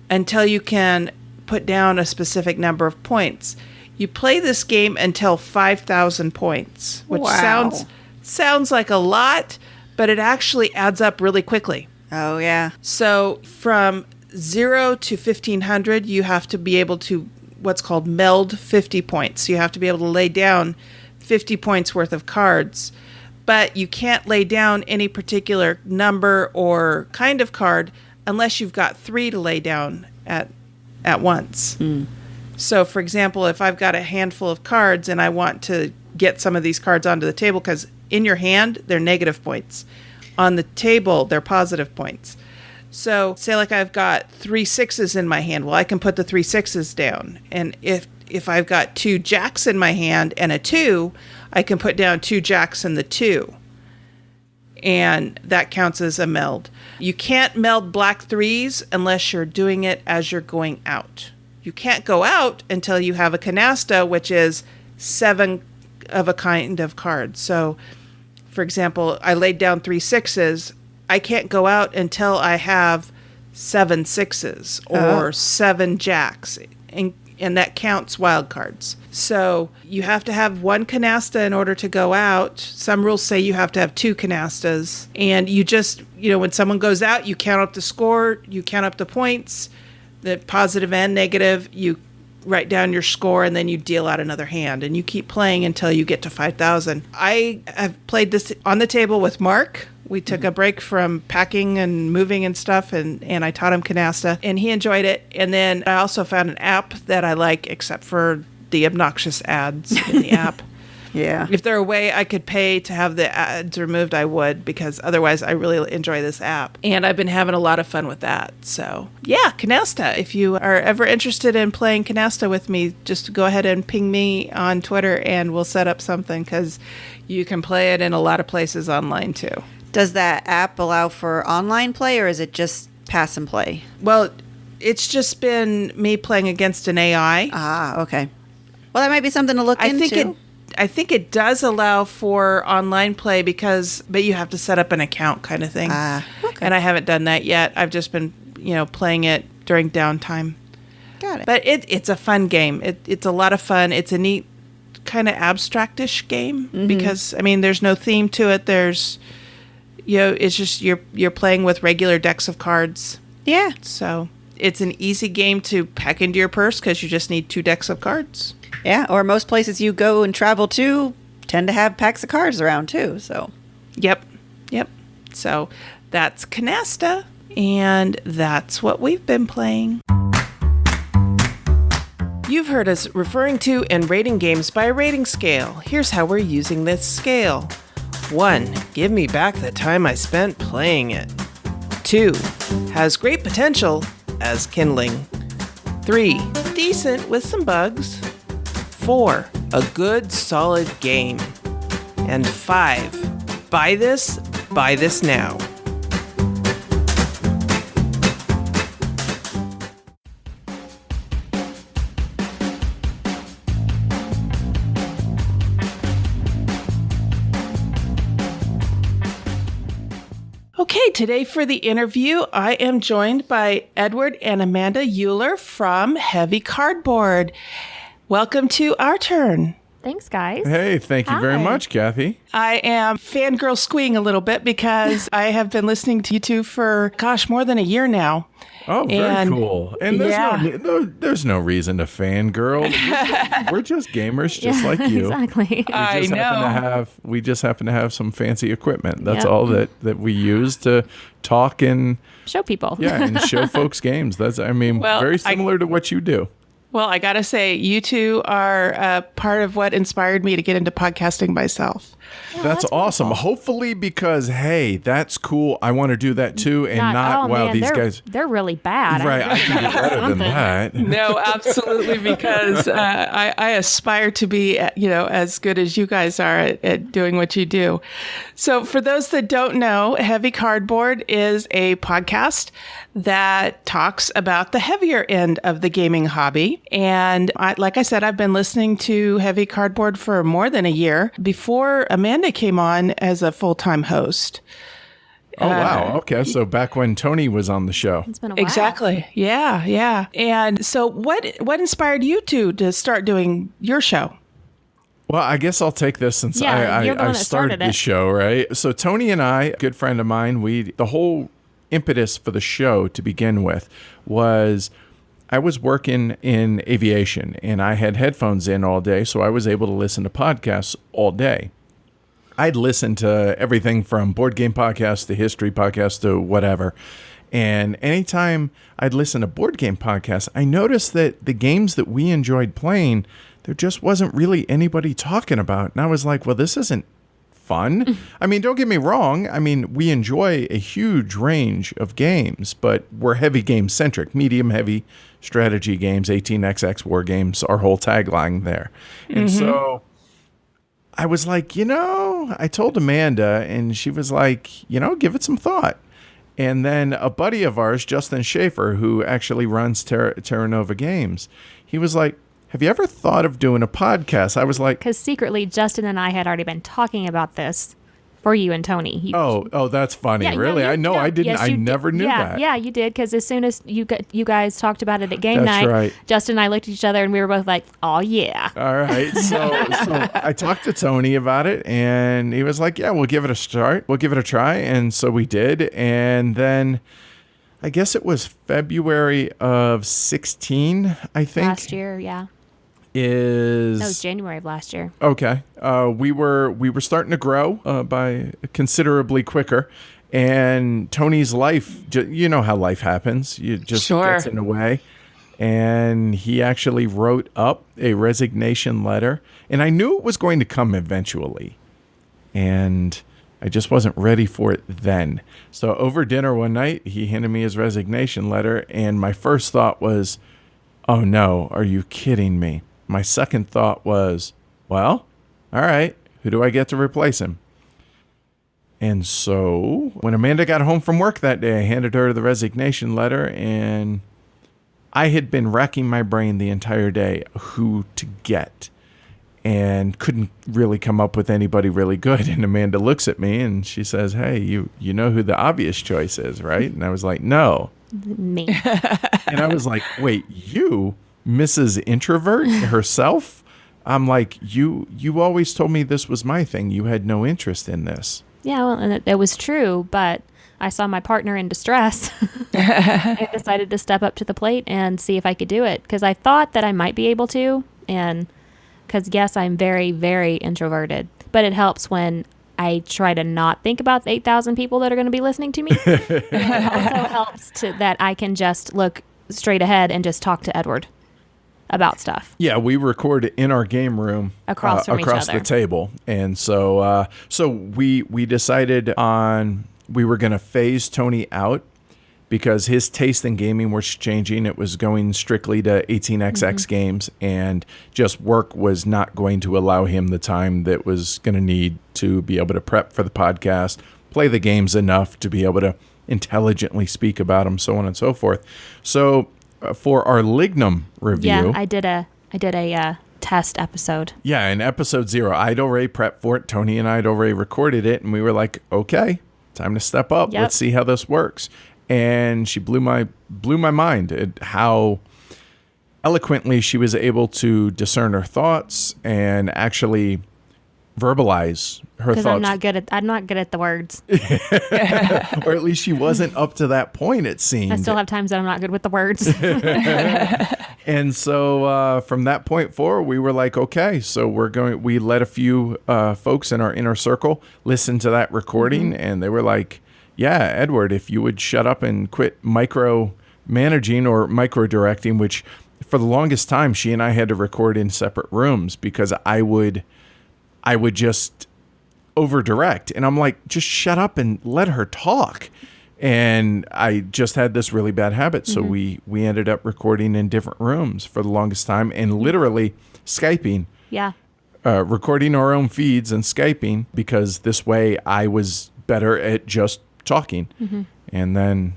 until you can put down a specific number of points. You play this game until 5,000 points, which sounds like a lot, but it actually adds up really quickly. Oh, yeah. So from 0 to 1,500, you have to be able to what's called meld 50 points. You have to be able to lay down 50 points worth of cards, but you can't lay down any particular number or kind of card unless you've got 3 to lay down at once. So, for example, if I've got a handful of cards and I want to get some of these cards onto the table, because in your hand, they're negative points. On the table, they're positive points. So, say like I've got 3 6s in my hand. Well, I can put the 3 6s down. And if I've got 2 jacks in my hand and a 2, I can put down 2 jacks and the 2. And that counts as a meld. You can't meld black 3s unless you're doing it as you're going out. You can't go out until you have a canasta, which is 7 of a kind of card. So, for example, I laid down 3 6s. I can't go out until I have 7 6s or 7 jacks. And that counts wild cards. So you have to have 1 canasta in order to go out. Some rules say you have to have 2 canastas. And you just, when someone goes out, you count up the score, you count up the points, the positive and negative, you write down your score, and then you deal out another hand. And you keep playing until you get to 5,000. I have played this on the table with Mark. We took a break from packing and moving and stuff, and I taught him canasta, and he enjoyed it. And then I also found an app that I like, except for the obnoxious ads in the app. Yeah. If there were a way I could pay to have the ads removed, I would, because otherwise I really enjoy this app. And I've been having a lot of fun with that. So, yeah, canasta. If you are ever interested in playing canasta with me, just go ahead and ping me on Twitter, and we'll set up something, because you can play it in a lot of places online, too. Does that app allow for online play, or is it just pass and play? Well, it's just been me playing against an AI. Ah, okay. Well, that might be something to look into. I think it does allow for online play but you have to set up an account kind of thing. Ah, okay. And I haven't done that yet. I've just been, playing it during downtime. Got it. But it's a fun game. It's a lot of fun. It's a neat kind of abstractish game because, there's no theme to it. There's, it's just you're playing with regular decks of cards. Yeah. So it's an easy game to pack into your purse because you just need 2 decks of cards. Yeah, or most places you go and travel to tend to have packs of cards around too, so. Yep. So that's canasta. And that's what we've been playing. You've heard us referring to and rating games by a rating scale. Here's how we're using this scale. 1. Give me back the time I spent playing it. 2. Has great potential as kindling. 3. Decent with some bugs. 4. A good solid game. And 5. Buy this now. Okay, today for the interview, I am joined by Edward and Amanda Euler from Heavy Cardboard. Welcome to our turn. Thanks, guys. Hey, thank you very much, Cathy. I am fangirl squeeing a little bit because I have been listening to you two for, more than a year now. Oh, very cool. And there's no reason to fangirl. We're just gamers, just like you. Exactly. I know. We just happen to have some fancy equipment. That's all that we use to talk and show people. Yeah, and show folks games. That's, very similar to what you do. Well, I got to say, you two are part of what inspired me to get into podcasting myself. Yeah, that's awesome. Cool. Hopefully, because, hey, that's cool. I want to do that too. And these guys. They're really bad. Right. I can do better than that. No, absolutely. Because I aspire to be, as good as you guys are at doing what you do. So for those that don't know, Heavy Cardboard is a podcast that talks about the heavier end of the gaming hobby. And like I said, I've been listening to Heavy Cardboard for more than a year before Amanda came on as a full-time host. Oh, wow. Okay. So back when Tony was on the show. It's been a while. Exactly. Yeah. And so what inspired you two to start doing your show? Well, I guess I'll take this since I started the show, right? So Tony and I, a good friend of mine, the whole impetus for the show to begin with was I was working in aviation and I had headphones in all day, so I was able to listen to podcasts all day. I'd listen to everything from board game podcasts to history podcasts to whatever. And anytime I'd listen to board game podcasts, I noticed that the games that we enjoyed playing, there just wasn't really anybody talking about. And I was like, well, this isn't fun. Don't get me wrong. We enjoy a huge range of games, but we're heavy game centric, medium heavy strategy games, 18xx war games, our whole tagline there. And so I was like, I told Amanda and she was like, give it some thought. And then a buddy of ours, Justin Schaefer, who actually runs Terra Nova Games, he was like, have you ever thought of doing a podcast? I was like... Because secretly, Justin and I had already been talking about this for you and Tony. Oh, that's funny. Yeah, really? I didn't. Yes, I never knew that. Yeah, you did. Because as soon as you guys talked about it at game night, right. Justin and I looked at each other and we were both like, oh, yeah. All right. So I talked to Tony about it and he was like, yeah, we'll give it a start. We'll give it a try. And so we did. And then... I guess it was February of 16, I think. Last year, yeah. No, it was January of last year. Okay. We were starting to grow by considerably quicker. And Tony's life, you know how life happens. You just gets in the way. And he actually wrote up a resignation letter. And I knew it was going to come eventually. And I just wasn't ready for it then. So over dinner one night, he handed me his resignation letter. And my first thought was, oh no, are you kidding me? My second thought was, well, all right, who do I get to replace him? And so when Amanda got home from work that day, I handed her the resignation letter, and I had been racking my brain the entire day who to get and couldn't really come up with anybody really good. And Amanda looks at me and she says, hey, you know who the obvious choice is, right? And I was like, no. Me. And I was like, wait, you? Mrs. Introvert herself? I'm like, you always told me this was my thing. You had no interest in this. Yeah, well, and it was true, but I saw my partner in distress and decided to step up to the plate and see if I could do it, because I thought that I might be able to, and because, yes, I'm very, very introverted, but it helps when I try to not think about the 8,000 people that are going to be listening to me. It also helps that I can just look straight ahead and just talk to Edward about stuff. Yeah, we record in our game room across the table. And so we decided on we were going to phase Tony out because his taste in gaming was changing. It was going strictly to 18xx games, and just work was not going to allow him the time that was going to need to be able to prep for the podcast, play the games enough to be able to intelligently speak about them, so on and so forth. So for our Lignum review... Yeah, I did a test episode. Yeah, in episode 0, I'd already prepped for it. Tony and I had already recorded it, and we were like, okay, time to step up. Yep. Let's see how this works. And she blew my mind at how eloquently she was able to discern her thoughts and actually verbalize her thoughts. Because I'm not good at the words. Or at least she wasn't up to that point, it seemed. I still have times that I'm not good with the words. And so from that point forward, we were like, okay, so we let a few folks in our inner circle listen to that recording, and they were like, yeah, Edward, if you would shut up and quit micro-managing or micro-directing, which for the longest time, she and I had to record in separate rooms because I would just over-direct. And I'm like, just shut up and let her talk. And I just had this really bad habit. So we ended up recording in different rooms for the longest time and literally Skyping. Yeah. Recording our own feeds and Skyping, because this way I was better at just talking. And then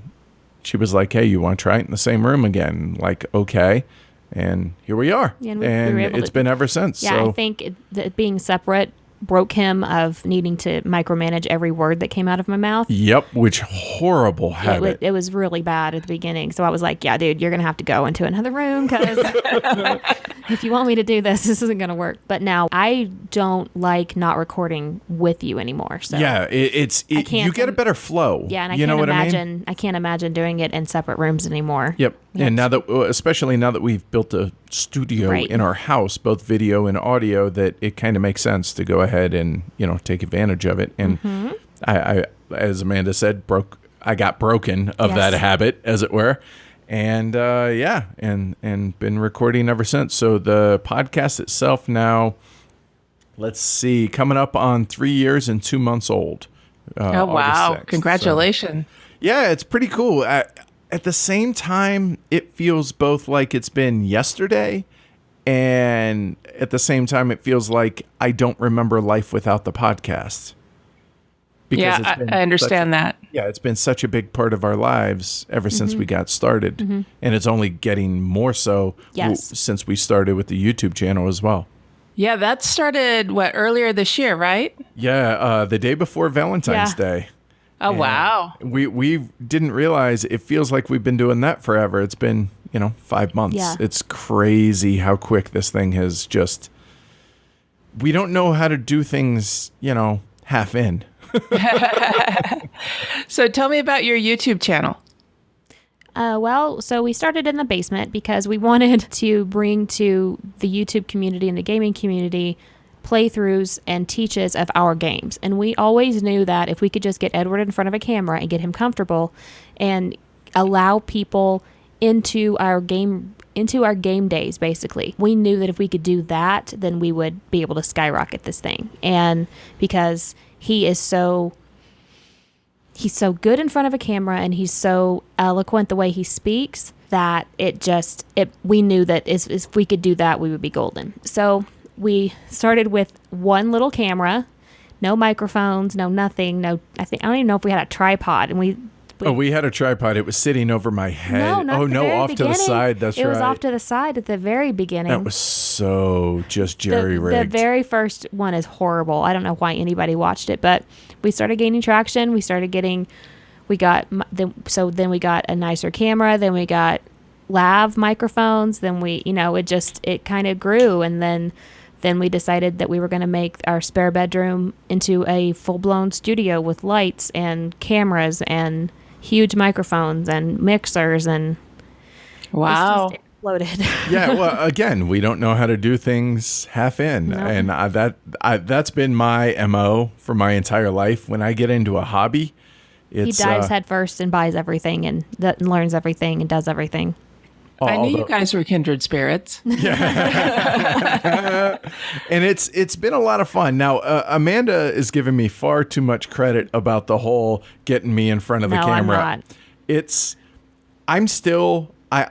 she was like, hey, you want to try it in the same room again? Like, okay. And here we are. Yeah, and it's been ever since. Yeah, so. I think that being separate broke him of needing to micromanage every word that came out of my mouth. Yep, which horrible habit. It was really bad at the beginning. So I was like, yeah, dude, you're going to have to go into another room because if you want me to do this isn't going to work. But now I don't like not recording with you anymore. So yeah, you get a better flow. Yeah, and I can't imagine doing it in separate rooms anymore. Yep. And especially now that we've built a studio in our house, both video and audio, that it kind of makes sense to go ahead and, take advantage of it. And I, as Amanda said, I got broken of that habit, as it were. And and been recording ever since. So the podcast itself now, let's see, coming up on 3 years and 2 months old. Oh, wow. 6th. Congratulations. So, yeah, it's pretty cool. At the same time, it feels both like it's been yesterday, and at the same time, it feels like I don't remember life without the podcast. Because I understand that. Yeah, it's been such a big part of our lives ever since we got started, and it's only getting more so since we started with the YouTube channel as well. Yeah, that started, earlier this year, right? Yeah, the day before Valentine's Day. Oh, and wow. We didn't realize it feels like we've been doing that forever. It's been, 5 months. Yeah. It's crazy how quick this thing has just... We don't know how to do things, half in. So tell me about your YouTube channel. So we started in the basement because we wanted to bring to the YouTube community and the gaming community playthroughs and teaches of our games. And we always knew that if we could just get Edward in front of a camera and get him comfortable and allow people into our game days, basically, we knew that if we could do that, then we would be able to skyrocket this thing. And because he's so good in front of a camera and he's so eloquent the way he speaks that we knew that if we could do that, we would be golden. So we started with one little camera, no microphones, no nothing, I don't even know if we had a tripod. And we had a tripod. It was sitting over my head. Off to the side. That's right. It was off to the side at the very beginning. That was so just jerry-rigged. The very first one is horrible. I don't know why anybody watched it, but we started gaining traction. Then we got a nicer camera. Then we got lav microphones. Then it kind of grew, and then we decided that we were going to make our spare bedroom into a full-blown studio with lights and cameras and huge microphones and mixers. And wow, uploaded. Yeah, well, again, we don't know how to do things half in, and that's been my MO for my entire life. When I get into a hobby, he dives head first and buys everything and learns everything and does everything. I knew you guys were kindred spirits. Yeah. And it's been a lot of fun. Now, Amanda is giving me far too much credit about the whole getting me in front of the camera. I'm not.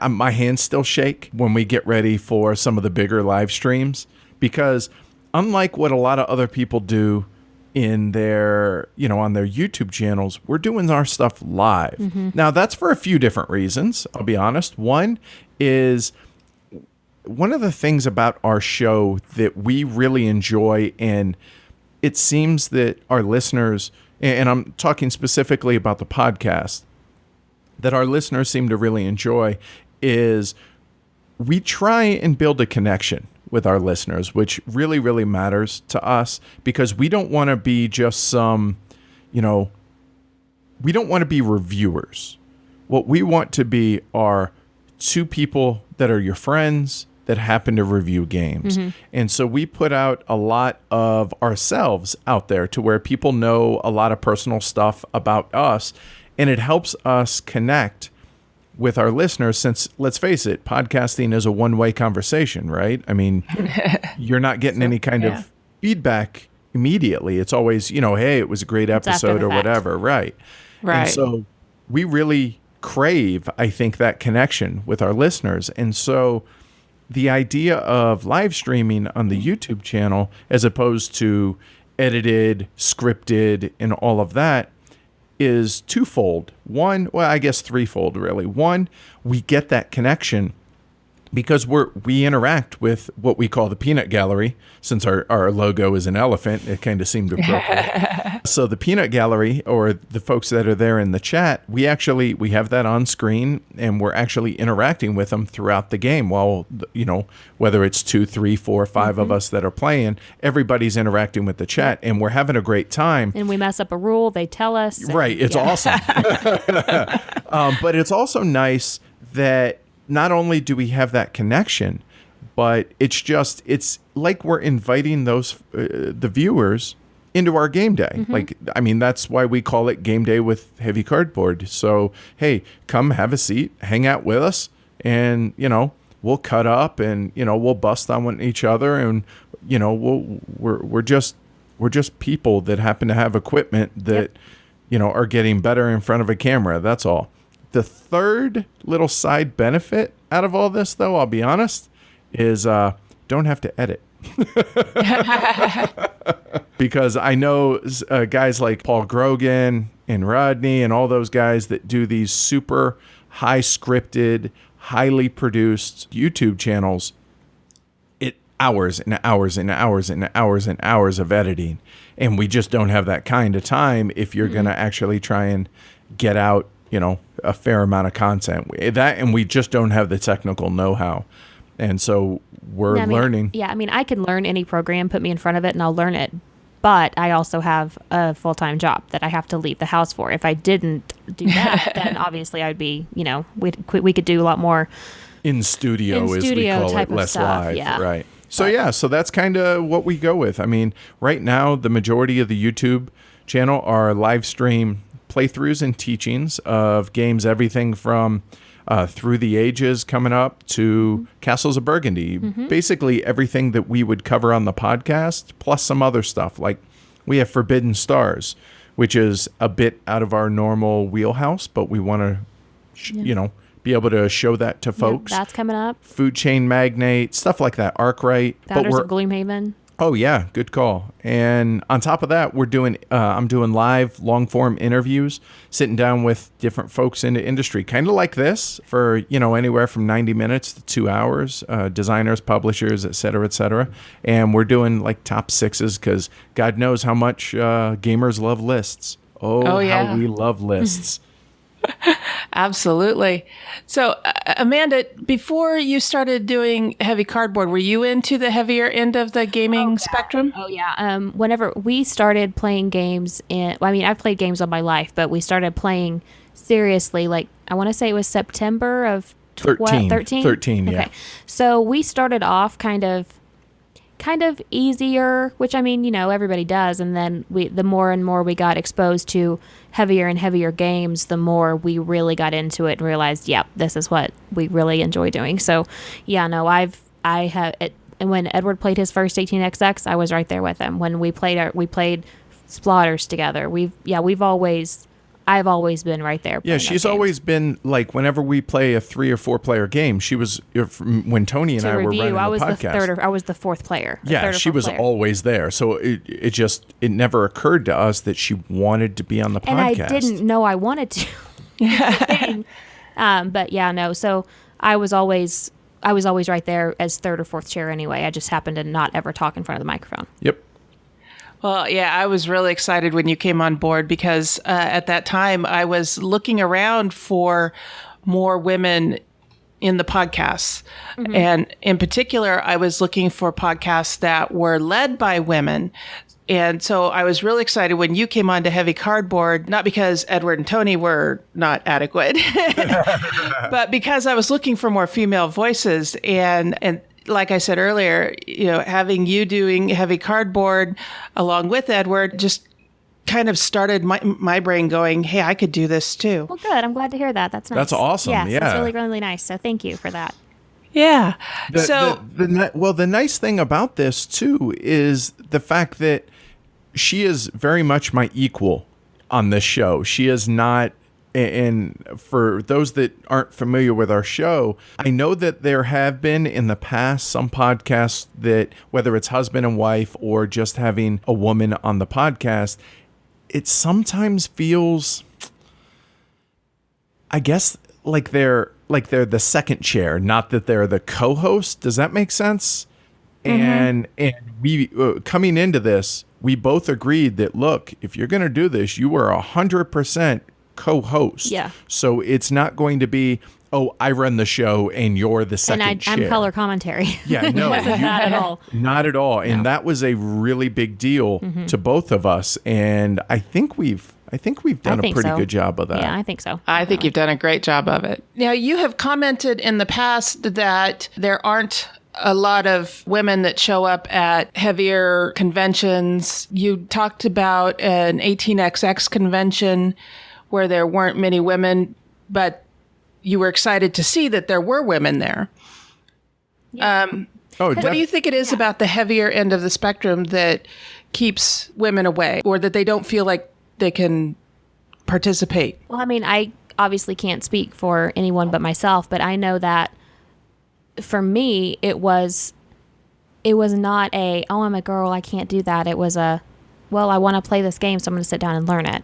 My hands still shake when we get ready for some of the bigger live streams, because unlike what a lot of other people do in their, on their YouTube channels, we're doing our stuff live. Mm-hmm. Now, that's for a few different reasons, I'll be honest. One is, one of the things about our show that we really enjoy, and it seems that our listeners, and I'm talking specifically about the podcast, that our listeners seem to really enjoy, is we try and build a connection with our listeners, which really, really matters to us, because we don't want to be just some, we don't want to be reviewers. What we want to be are two people that are your friends that happen to review games. Mm-hmm. And so we put out a lot of ourselves out there to where people know a lot of personal stuff about us, and it helps us connect with our listeners, since, let's face it, podcasting is a one-way conversation, right? I mean, you're not getting any kind of feedback immediately. It's always, hey, it was a great episode or whatever, right? Right. And so we really crave, I think, that connection with our listeners. And so the idea of live streaming on the YouTube channel, as opposed to edited, scripted, and all of that, is twofold. One, well, I guess threefold, really. One, we get that connection because we interact with what we call the peanut gallery. Since our logo is an elephant, it kind of seemed appropriate. So the peanut gallery, or the folks that are there in the chat, we have that on screen, and we're actually interacting with them throughout the game. While, whether it's 2, 3, 4, 5 of us that are playing, everybody's interacting with the chat, and we're having a great time. And we mess up a rule, they tell us. Right. It's awesome. But it's also nice that not only do we have that connection, but it's like we're inviting those the viewers into our game day. Mm-hmm. That's why we call it Game Day with Heavy Cardboard. So, hey, come have a seat, hang out with us, and we'll cut up, and we'll bust on each other, and we're just people that happen to have equipment that are getting better in front of a camera. That's all. The third little side benefit out of all this, though, I'll be honest, is don't have to edit. Because I know guys like Paul Grogan and Rodney and all those guys that do these super high scripted, highly produced YouTube channels, hours and hours and hours and hours and hours of editing. And we just don't have that kind of time if you're going to actually try and get out, a fair amount of content. And we just don't have the technical know-how. And so we're learning. Yeah, I can learn any program, put me in front of it, and I'll learn it. But I also have a full-time job that I have to leave the house for. If I didn't do that, then obviously I'd be, we could do a lot more in studio as we call it, less live. Yeah. Right. So so that's kind of what we go with. Right now, the majority of the YouTube channel are live stream playthroughs and teachings of games, everything from Through the Ages coming up to Castles of Burgundy. Mm-hmm. Basically everything that we would cover on the podcast, plus some other stuff. Like we have Forbidden Stars, which is a bit out of our normal wheelhouse, but we want to, be able to show that to folks. That's coming up. Food Chain Magnate, stuff like that. Arkwright. Founders of Gloomhaven. Oh yeah, good call. And on top of that, I'm doing live long form interviews, sitting down with different folks in the industry, kind of like this, for anywhere from 90 minutes to 2 hours, designers, publishers, et cetera, and we're doing like top sixes because God knows how much gamers love lists. Oh yeah. How we love lists. Absolutely. So, Amanda, before you started doing Heavy Cardboard, were you into the heavier end of the gaming spectrum? Oh, yeah. Whenever we started playing games, I've played games all my life, but we started playing seriously, like, I want to say it was September of 13. 13? 13, yeah. Okay. So we started off kind of easier, which I mean, everybody does, and then the more and more we got exposed to heavier and heavier games, the more we really got into it and realized, yep, this is what we really enjoy doing. So, yeah, no, I have it. And when Edward played his first 18xx, I was right there with him. When we played Splotters together. I've always been right there. Yeah, she's always been like, whenever we play a 3 or 4 player game, she was, when Tony and I were running the podcast. I was the 4th player. Yeah, she was always there. So it never occurred to us that she wanted to be on the podcast. And I didn't know I wanted to. But yeah, no. So I was always right there as 3rd or 4th chair anyway. I just happened to not ever talk in front of the microphone. Yep. Well, yeah, I was really excited when you came on board because at that time I was looking around for more women in the podcasts. Mm-hmm. And in particular, I was looking for podcasts that were led by women. And so I was really excited when you came on to Heavy Cardboard, not because Edward and Tony were not adequate, but because I was looking for more female voices. And like I said earlier, having you doing Heavy Cardboard along with Edward just kind of started my brain going, hey, I could do this too. Well, good. I'm glad to hear that. That's nice. That's awesome. Yes, yeah. That's really, really nice. So thank you for that. Yeah. The nice thing about this too is the fact that she is very much my equal on this show. She is not. And for those that aren't familiar with our show, I know that there have been in the past some podcasts that, whether it's husband and wife or just having a woman on the podcast, it sometimes feels, I guess, like they're the second chair, not that they're the co-host. Does that make sense? Mm-hmm. And we coming into this, we both agreed that, look, if you're going to do this, you are 100% co-host. Yeah. So it's not going to be, oh, I run the show and you're the second chair. I'm color commentary. Yeah, no. Not at all. Not at all. And that was a really big deal to both of us. And I think we've done a pretty good job of that. Yeah, I think so. I think you've done a great job of it. Now, you have commented in the past that there aren't a lot of women that show up at heavier conventions. You talked about an 18xx convention where there weren't many women, but you were excited to see that there were women there. Yeah. What do you think it is about the heavier end of the spectrum that keeps women away, or that they don't feel like they can participate? Well, I mean, I obviously can't speak for anyone but myself, but I know that for me, it was not a, oh, I'm a girl, I can't do that. It was a, well, I want to play this game, so I'm going to sit down and learn it.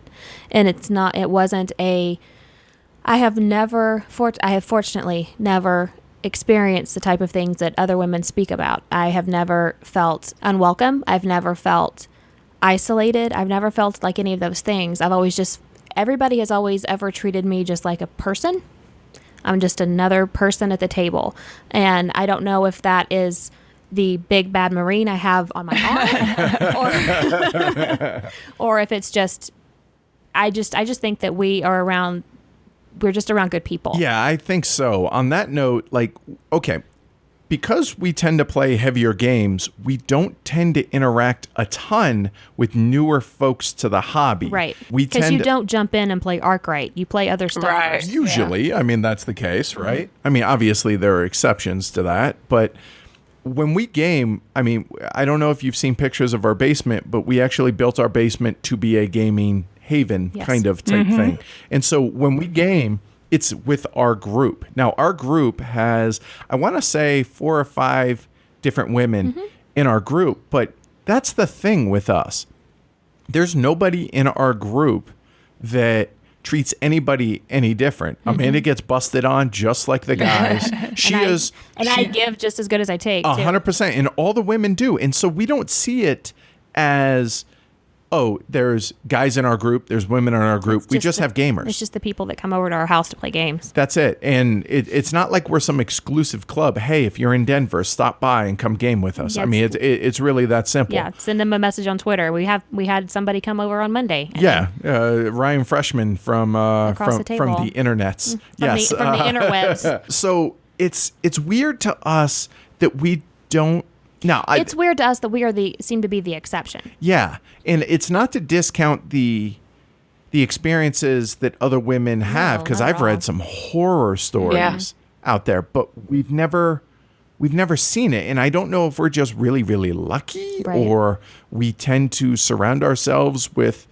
And it wasn't a, I have fortunately never experienced the type of things that other women speak about. I have never felt unwelcome. I've never felt isolated. I've never felt like any of those things. Everybody has always ever treated me just like a person. I'm just another person at the table. And I don't know if that is the big bad Marine I have on my arm or if it's just, I just think that we're just around good people. Yeah, I think so. On that note, okay, because we tend to play heavier games, we don't tend to interact a ton with newer folks to the hobby. Right. Because you don't jump in and play Arkwright. You play other stuff first. Usually. Yeah. I mean, that's the case, right? Mm-hmm. I mean, obviously there are exceptions to that, but when we game, I mean, I don't know if you've seen pictures of our basement, but we actually built our basement to be a gaming haven kind of type thing. And so when we game, it's with our group. Now, our group has, I want to say 4 or 5 different women in our group, but that's the thing with us. There's nobody in our group that treats anybody any different. Amanda gets busted on just like the guys. I give just as good as I take. 100%. And all the women do. And so we don't see it as oh, there's guys in our group, there's women in our group. We just have gamers. It's just the people that come over to our house to play games. That's it. And it's not like we're some exclusive club. Hey, if you're in Denver, stop by and come game with us. Yeah, I mean, it's really that simple. Yeah, send them a message on Twitter. We had somebody come over on Monday. Ryan Freshman from the internets. From the interwebs. So it's weird to us that we don't. Now, it's weird to us that we seem to be the exception. Yeah, and it's not to discount the experiences that other women have, because I've read some horror stories out there, but we've never seen it, and I don't know if we're just really, really lucky, or we tend to surround ourselves with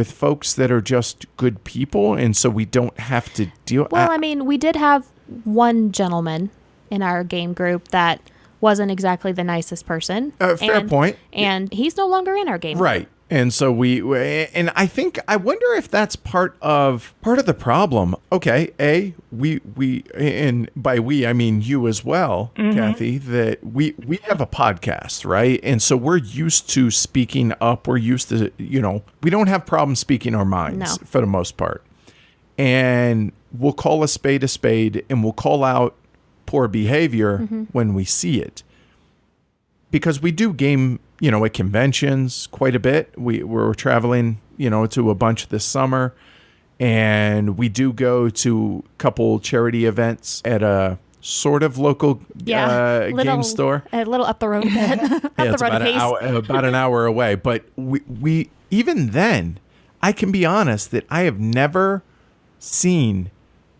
folks that are just good people, and so we don't have to deal. Well, I mean, we did have one gentleman in our game group that wasn't exactly the nicest person. Fair point. And he's no longer in our game. Right. And so I wonder if that's part of the problem. Okay, we and by we I mean you as well, Cathy, that we have a podcast, right? And so we're used to speaking up. We're used to, we don't have problems speaking our minds for the most part. And we'll call a spade and we'll call out poor behavior when we see it. Because we do game, at conventions quite a bit. We're traveling, to a bunch this summer, and we do go to a couple charity events at a sort of local game store. A little up the road a bit. It's about an hour away. But we even then, I can be honest that I have never seen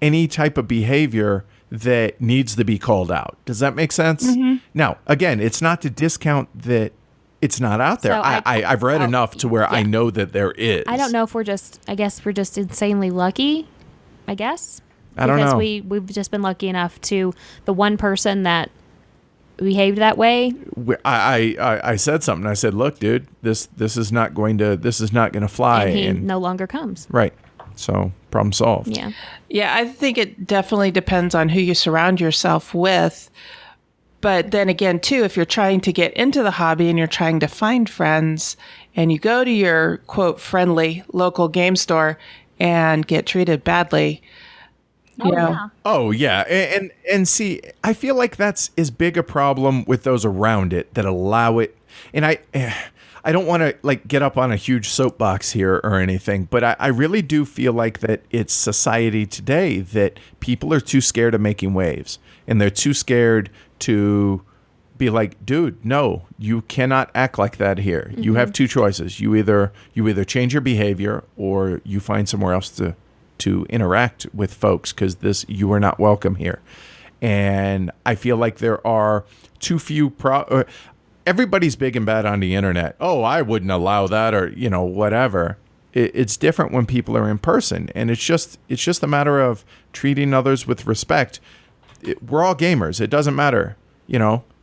any type of behavior that needs to be called out. Does that make sense? Now, again, it's not to discount that it's not out there. So I've read enough to where I know that there is. I don't know if we're just insanely lucky, I guess. I don't know. Because we've just been lucky enough to the one person that behaved that way. I said something. I said, look, dude, this is not going to fly. And he no longer comes. Right. So problem solved. Yeah. Yeah, I think it definitely depends on who you surround yourself with. But then again, too, if you're trying to get into the hobby and you're trying to find friends and you go to your, quote, friendly local game store and get treated badly, Oh, yeah. And see, I feel like that's as big a problem with those around it that allow it. And I don't want to get up on a huge soapbox here or anything, but I really do feel like that it's society today that people are too scared of making waves, and they're too scared to be like, dude, no, you cannot act like that here. You have two choices. You either change your behavior or you find somewhere else to interact with folks, because you are not welcome here. And I feel like there are too few everybody's big and bad on the internet. Oh, I wouldn't allow that, or whatever. It's different when people are in person, and it's just a matter of treating others with respect. We're all gamers. It doesn't matter,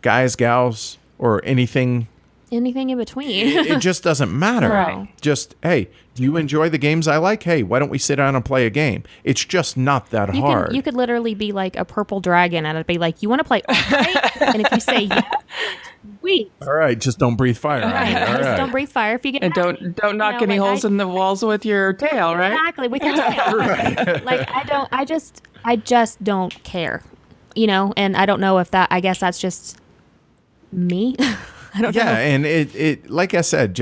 guys, gals, or anything in between. It just doesn't matter. Right. Just, hey, do you enjoy the games I like? Hey, why don't we sit down and play a game? It's just not that hard. You could literally be like a purple dragon, and I'd be like, you want to play Right? And if you say yes, sweet. All right, just don't breathe fire. Right. Don't breathe fire if you get. And don't knock any holes in the walls with your tail, right? Exactly, with your tail. Right. I just don't care, and I don't know if that. I guess that's just me. I don't know. Yeah, and it like I said,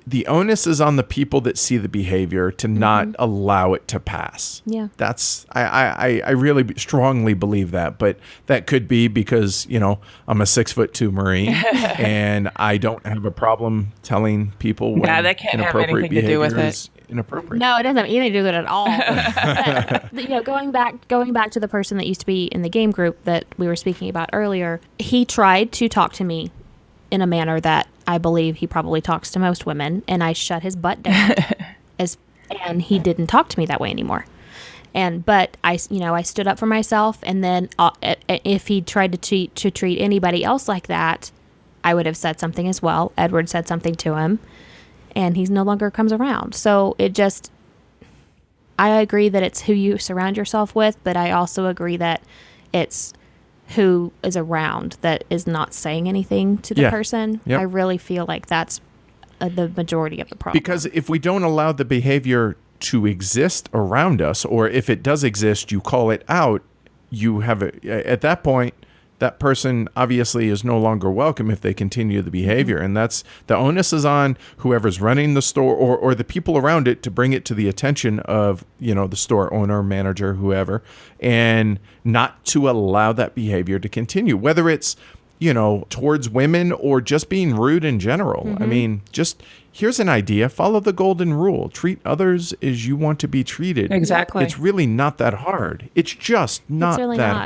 the onus is on the people that see the behavior to not allow it to pass. Yeah. That's I really strongly believe that, but that could be because, I'm a 6'2" Marine and I don't have a problem telling people when that can't have anything to do with it. Inappropriate. No, it doesn't have anything to do with it at all. But, going back to the person that used to be in the game group that we were speaking about earlier, he tried to talk to me in a manner that I believe he probably talks to most women, and I shut his butt down, and he didn't talk to me that way anymore. But I stood up for myself, and then if he tried to treat anybody else like that, I would have said something as well. Edward said something to him, and he no longer comes around. So I agree that it's who you surround yourself with, but I also agree that it's who is around that is not saying anything to the person. Yep. I really feel like that's the majority of the problem. Because if we don't allow the behavior to exist around us, or if it does exist, you call it out, you have at that point, that person obviously is no longer welcome if they continue the behavior. And that's the onus is on whoever's running the store or the people around it to bring it to the attention of, the store owner, manager, whoever, and not to allow that behavior to continue, whether it's, towards women or just being rude in general. I mean, just here's an idea. Follow the golden rule. Treat others as you want to be treated. Exactly. It's really not that hard. It's just not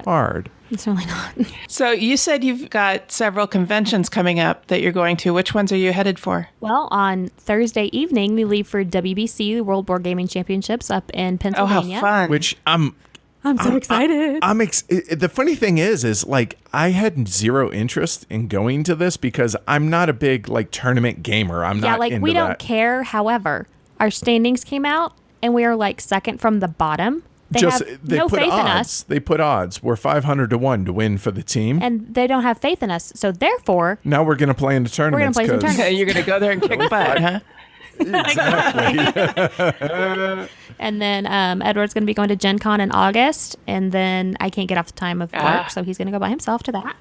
hard. It's really not. So you said you've got several conventions coming up that you're going to. Which ones are you headed for? Well, on Thursday evening, we leave for WBC, the World Board Gaming Championships up in Pennsylvania. Oh, how fun. Which I'm so excited. The funny thing is like I had zero interest in going to this because I'm not a big tournament gamer. I'm not into we don't that. care. However, our standings came out and we are second from the bottom. They have no faith in us. They put odds. We're 500 to 1 to win for the team. And they don't have faith in us. So therefore, now we're going to play in the tournaments. We're going to play some tournaments. You're going to go there and kick butt, huh? Exactly. And then Edward's going to be going to Gen Con in August. And then I can't get off the time of work, so he's going to go by himself to that.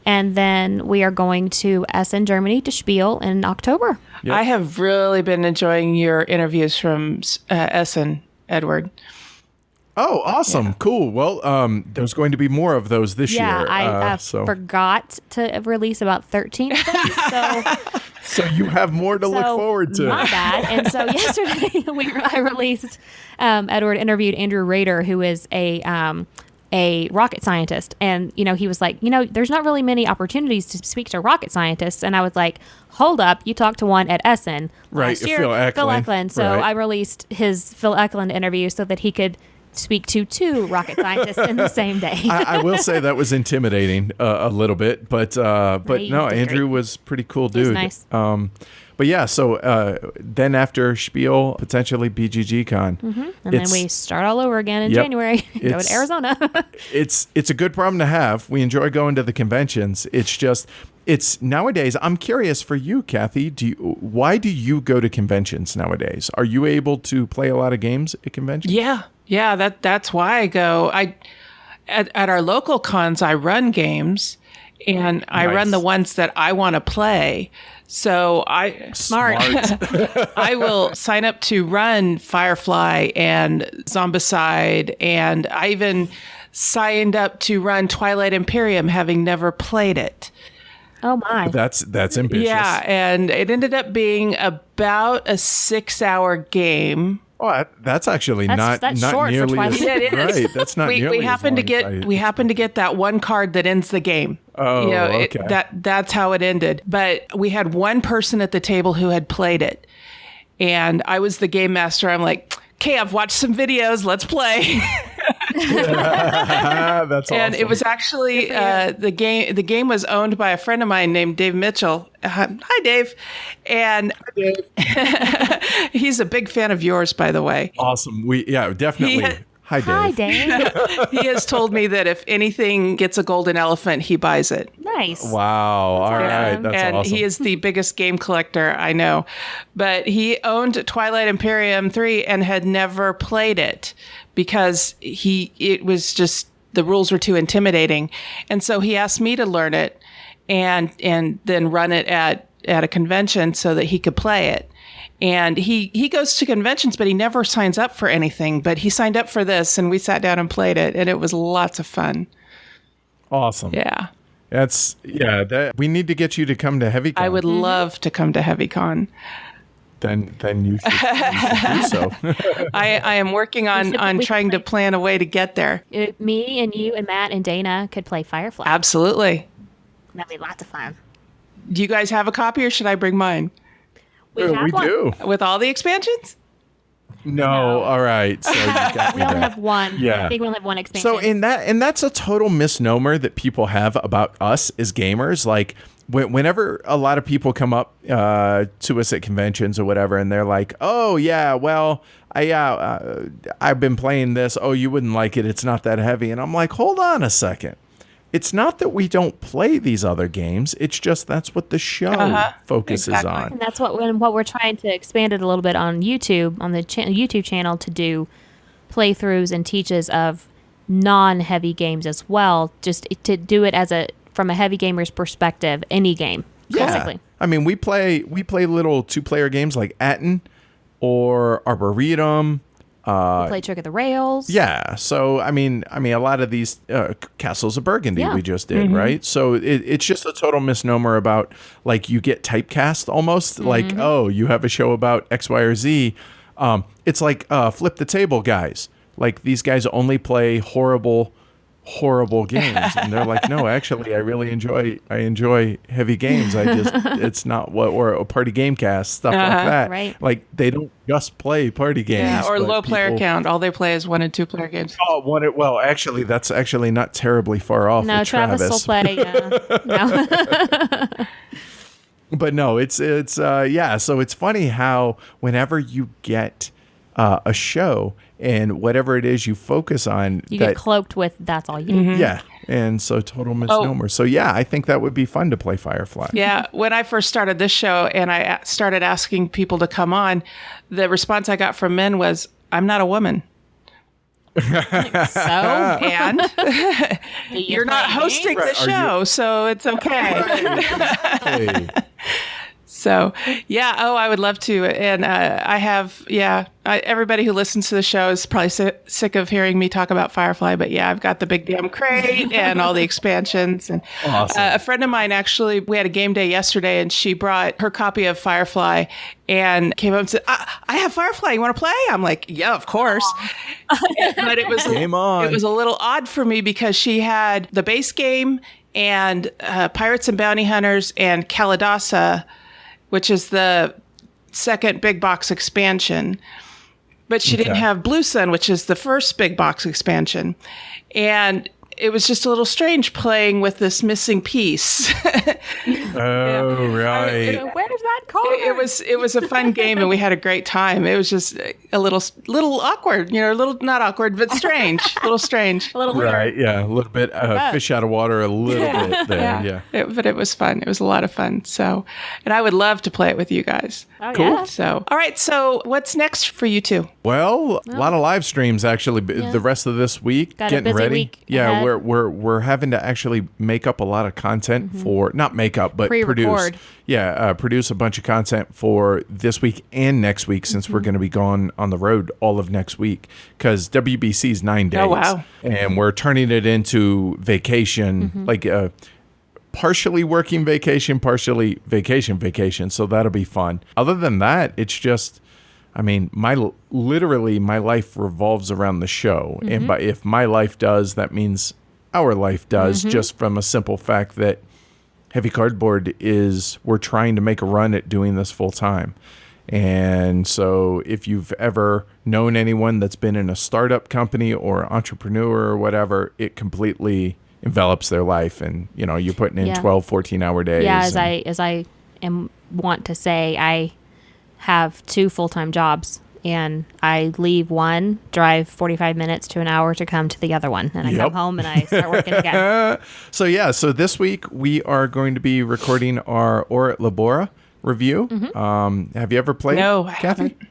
And then we are going to Essen, Germany to Spiel in October. Yep. I have really been enjoying your interviews from Essen, Edward. Oh, awesome. Yeah. Cool. Well, there's going to be more of those this year. Yeah, I forgot to release about 13 of them. So you have more to look forward to. My bad. And so yesterday I released, Edward interviewed Andrew Rader, who is a rocket scientist. And, he was like, there's not really many opportunities to speak to rocket scientists. And I was like, hold up, you talked to one at Essen last year. Phil Eklund. So I released his Phil Eklund interview so that he could speak to two rocket scientists in the same day. I will say that was intimidating a little bit, but no, Andrew was pretty cool dude. Nice. But yeah, so then after Spiel, potentially BGG Con. Mm-hmm. And then we start all over again in January. Go to Arizona. It's a good problem to have. We enjoy going to the conventions. It's nowadays, I'm curious for you, Cathy, why do you go to conventions nowadays? Are you able to play a lot of games at conventions? Yeah, that's why I go. At our local cons, I run games, and I run the ones that I want to play. So Smart. I will sign up to run Firefly and Zombicide, and I even signed up to run Twilight Imperium, having never played it. Oh my! That's ambitious. Yeah, and it ended up being about a 6-hour game. Oh, that's actually not short nearly for Twilight. as, right. That's not nearly. We happened to get that one card that ends the game. Oh, okay. That's how it ended. But we had one person at the table who had played it, and I was the game master. I'm like, okay, I've watched some videos. Let's play. That's awesome. And it was actually the game was owned by a friend of mine named Dave Mitchell. Hi, Dave. And he's a big fan of yours, by the way. Awesome. Definitely. Hi, Dave. He has told me that if anything gets a golden elephant, he buys it. Nice. Wow. All right. That's and awesome. He is the biggest game collector I know. But he owned Twilight Imperium 3 and had never played it because it was just, the rules were too intimidating. And so he asked me to learn it and then run it at a convention so that he could play it. And he goes to conventions, but he never signs up for anything. But he signed up for this, and we sat down and played it, and it was lots of fun. Awesome. Yeah. We need to get you to come to HeavyCon. I would love to come to HeavyCon. Then you should do so. I am working on trying to plan a way to get there. Me and you and Matt and Dana could play Firefly. Absolutely. That'd be lots of fun. Do you guys have a copy, or should I bring mine? We do. With all the expansions? No. All right. So you got we only have one. Yeah. I think we only have one expansion. So and that's a total misnomer that people have about us as gamers. Like whenever a lot of people come up to us at conventions or whatever, and they're like, "Oh yeah, well, I've been playing this. Oh, you wouldn't like it. It's not that heavy." And I'm like, "Hold on a second. it's not that we don't play these other games. It's just that's what the show focuses on. And that's what we're trying to expand it a little bit on YouTube, on the YouTube channel, to do playthroughs and teaches of non-heavy games as well, just to do it from a heavy gamer's perspective, any game. Yeah. Basically. I mean, we play little 2-player games like Atten or Arboretum. We play Trick of the Rails. Yeah. So, I mean, a lot of these Castles of Burgundy we just did, right? So it's just a total misnomer about, like, you get typecast almost. Like, oh, you have a show about X, Y, or Z. It's like Flip the Table guys. Like, these guys only play horrible games, and they're like, no, actually, I really enjoy heavy games. It's not what, or a party game cast, stuff like that. Right. Like, they don't just play party games. Or low player count. All they play is 1 and 2 player games. Well, actually, that's actually not terribly far off. No, with Travis will play. No. But no, it's So it's funny how whenever you get a show and whatever it is you focus on, you get cloaked with that's all you need. Yeah. And so total misnomer. So yeah, I think that would be fun to play Firefly. Yeah. When I first started this show and I started asking people to come on, the response I got from men was, I'm not a woman. So? And you're not hosting the show, so it's okay. Hey. So, yeah. Oh, I would love to. And I have, everybody who listens to the show is probably sick of hearing me talk about Firefly. But yeah, I've got the big damn crate and all the expansions. And awesome. A friend of mine, actually, we had a game day yesterday, and she brought her copy of Firefly and came up and said, I have Firefly. You want to play? I'm like, yeah, of course. But it was Game on. It was a little odd for me because she had the base game and Pirates and Bounty Hunters and Kalidasa, which is the second big box expansion. But she didn't have Blue Sun, which is the first big box expansion. And it was just a little strange playing with this missing piece. Oh, right. Where's that card? It was a fun game, and we had a great time. It was just a little awkward, a little not awkward, but strange, a little strange. A little weird. Right, yeah, a little bit fish out of water, a little bit there, yeah. But it was fun. It was a lot of fun. So, and I would love to play it with you guys. Oh, Cool. Yeah. So, all right. So, what's next for you two? Well, a lot of live streams actually. The rest of this week, Got a getting busy ready. week Yeah, ahead. we're having to actually make up a lot of content for not make up, but Pre-record. produce. Yeah, produce a bunch of content for this week and next week since we're going to be gone on the road all of next week because WBC is 9 days. Oh, wow. And we're turning it into vacation, like partially working vacation, partially vacation. So that'll be fun. Other than that, it's just, I mean, my life revolves around the show. And if my life does, that means our life does, just from a simple fact that Heavy Cardboard we're trying to make a run at doing this full time. And so if you've ever known anyone that's been in a startup company or entrepreneur or whatever, it completely envelops their life. And, you're putting in 12, 14-hour days. Yeah, as I want to say, I have 2 full-time jobs. And I leave one, drive 45 minutes to an hour to come to the other one. And I come home and I start working again. So this week we are going to be recording our Or et Labora review. Have you ever played No, I Kathy? haven't.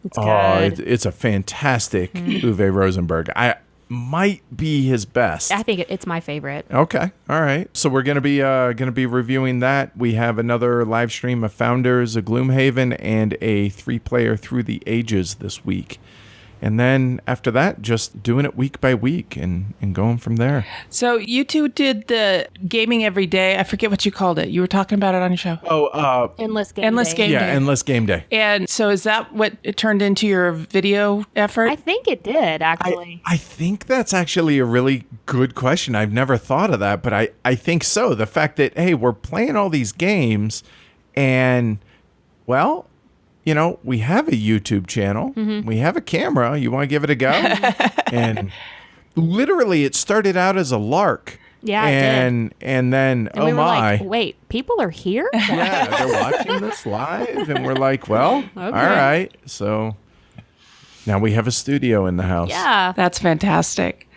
It's good. It's a fantastic Uwe Rosenberg. I might be his best. I think it's my favorite. Okay. All right. So we're gonna be reviewing that. We have another live stream of Founders of Gloomhaven and a 3-player Through the Ages this week. And then after that, just doing it week by week and going from there. So you two did the gaming every day. I forget what you called it. You were talking about it on your show. Oh, Endless Game Endless Day. Game yeah, Day. Endless Game Day. And so is that what it turned into your video effort? I think it did, actually. I think that's actually a really good question. I've never thought of that, but I think so. The fact that, hey, we're playing all these games and, well, we have a YouTube channel. We have a camera. You want to give it a go? And literally, it started out as a lark. Yeah, it did. And then, And we were my. like, wait, people are here? Yeah, they're watching this live. And we're like, well, all right. So now we have a studio in the house. Yeah. That's fantastic.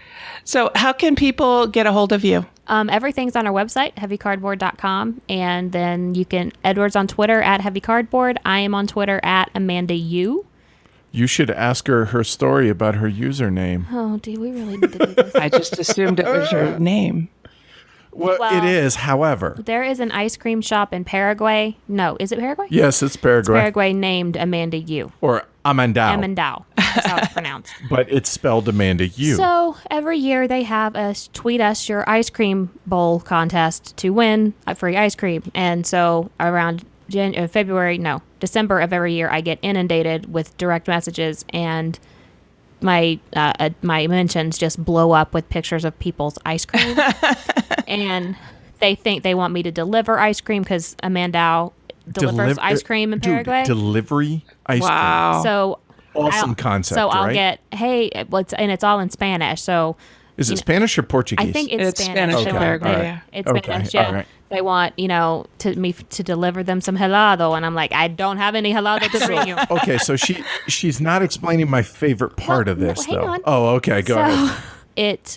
So how can people get a hold of you? Everything's on our website, heavycardboard.com. And then Edward's on Twitter at heavycardboard. I am on Twitter at AmandaU. You should ask her story about her username. Oh, do we really need to do this? I just assumed it was your name. Well, it is, however. There is an ice cream shop in Paraguay. No, is it Paraguay? Yes, it's Paraguay. It's Paraguay named Amanda U. Or Amandao. Amandao. That's how it's pronounced. But it's spelled Amanda U. So every year they have us tweet us your ice cream bowl contest to win a free ice cream. And so around December of every year, I get inundated with direct messages, and my mentions just blow up with pictures of people's ice cream. And they think they want me to deliver ice cream because Amandao delivers ice cream in Paraguay. Delivery ice Wow. So awesome concept. So I'll right? get, hey, and it's all in Spanish. So is it Spanish or Portuguese? I think it's Spanish. in Paraguay. Right. Yeah. It's Spanish. Yeah. Right. They want me to deliver them some helado, and I'm like, I don't have any helado to bring you. Okay, so she's not explaining my favorite part of this, hang though. on. Oh, okay, go ahead.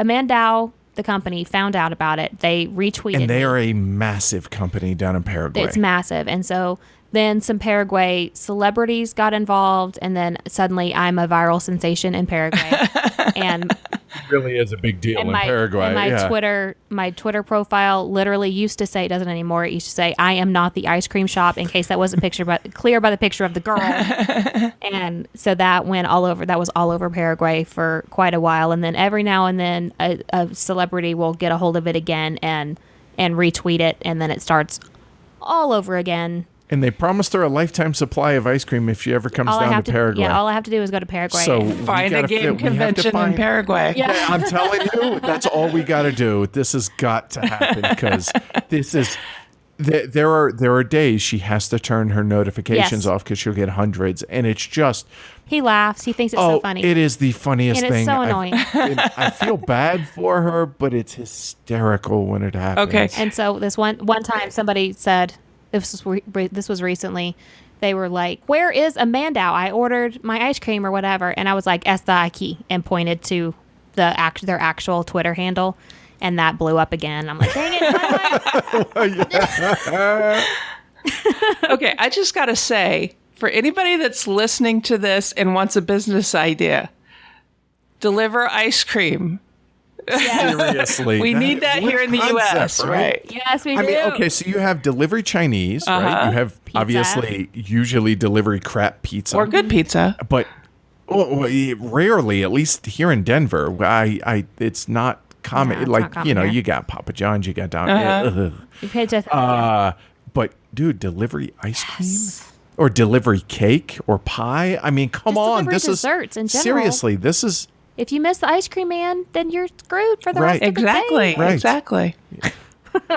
Amandao, the company, found out about it. They retweeted And they me. are a massive company down in Paraguay. It's massive. And so then some Paraguay celebrities got involved, and then suddenly I'm a viral sensation in Paraguay. And It really is a big deal in Paraguay. And yeah. my Twitter profile literally used to say, it doesn't anymore, it used to say, I am not the ice cream shop, in case that wasn't clear by the picture of the girl. And so that went all over. That was all over Paraguay for quite a while. And then every now and then a celebrity will get a hold of it again and retweet it, and then it starts all over again. And they promised her a lifetime supply of ice cream if she ever comes down to Paraguay. Yeah, all I have to do is go to Paraguay. So Find a game convention in Paraguay. Yeah. I'm telling you, that's all we got to do. This has got to happen because this is. There are days she has to turn her notifications off because she'll get hundreds, and it's just. He laughs. He thinks it's so funny. It is the funniest and thing. It's so annoying. I feel bad for her, but it's hysterical when it happens. Okay. And so this one time somebody said, this was recently, they were like, where is Amandao? I ordered my ice cream or whatever. And I was like, está aquí, and pointed to their actual Twitter handle. And that blew up again. I'm like, dang it. Okay, I just got to say, for anybody that's listening to this and wants a business idea, deliver ice cream. Seriously. We need that here in the U.S., right? Yes, we do. I mean, okay, so you have delivery Chinese, right? You have obviously usually delivery crap pizza. Or good pizza. But rarely, at least here in Denver, it's not common. No, it's like, not common here. you got Papa John's, you got down. You paid just, But, dude, delivery ice cream? Or delivery cake or pie? I mean, come on. delivery This is desserts in general. seriously, this is. if you miss the ice cream man, then you're screwed for the rest of the day. Right. Exactly.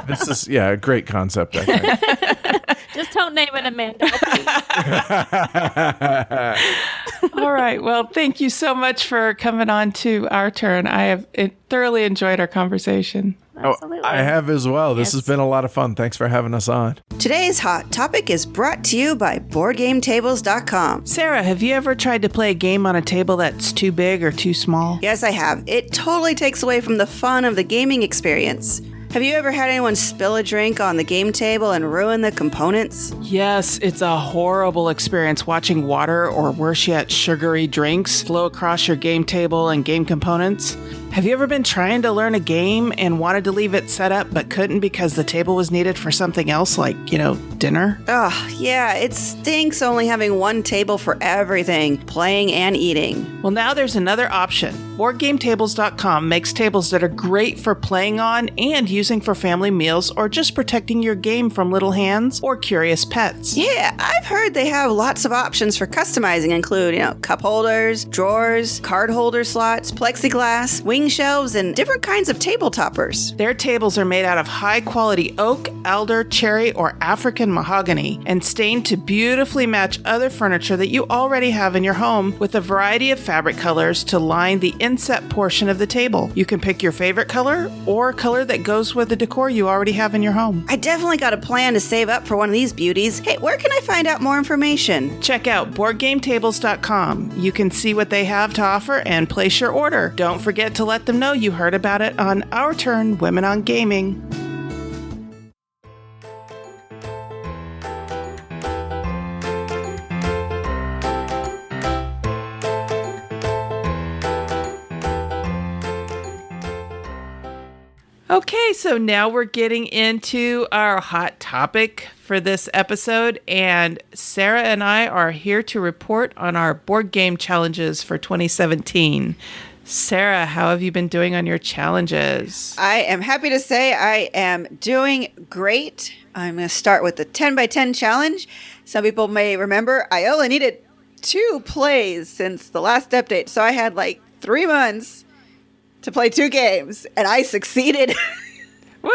This is, a great concept, I think. Just don't name it Amanda. All right. Well, thank you so much for coming on to Our Turn. I have thoroughly enjoyed our conversation. Absolutely. I have as well. This Yes. has been a lot of fun. Thanks for having us on. Today's hot topic is brought to you by BoardGameTables.com. Sarah, have you ever tried to play a game on a table that's too big or too small? Yes, I have. It totally takes away from the fun of the gaming experience. Have you ever had anyone spill a drink on the game table and ruin the components? Yes, it's a horrible experience watching water or worse yet, sugary drinks flow across your game table and game components. Have you ever been trying to learn a game and wanted to leave it set up but couldn't because the table was needed for something else like, dinner? Ugh, yeah, it stinks only having one table for everything, playing and eating. Well, now there's another option. BoardGameTables.com makes tables that are great for playing on and using for family meals or just protecting your game from little hands or curious pets. Yeah, I've heard they have lots of options for customizing, include, cup holders, drawers, card holder slots, plexiglass, wing shelves, and different kinds of table toppers. Their tables are made out of high-quality oak, alder, cherry, or African mahogany and stained to beautifully match other furniture that you already have in your home with a variety of fabric colors to line the inset portion of the table. You can pick your favorite color or color that goes with the decor you already have in your home. I definitely got a plan to save up for one of these beauties. Hey, where can I find out more information? Check out BoardGameTables.com. You can see what they have to offer and place your order. Don't forget to let them know you heard about it on Our Turn Women on Gaming. Okay, so now we're getting into our hot topic for this episode, and Sarah and I are here to report on our board game challenges for 2017. Sarah, how have you been doing on your challenges? I am happy to say I am doing great. I'm going to start with the 10 by 10 challenge. Some people may remember I only needed 2 plays since the last update, so I had like 3 months to play 2 games, and I succeeded. Woo!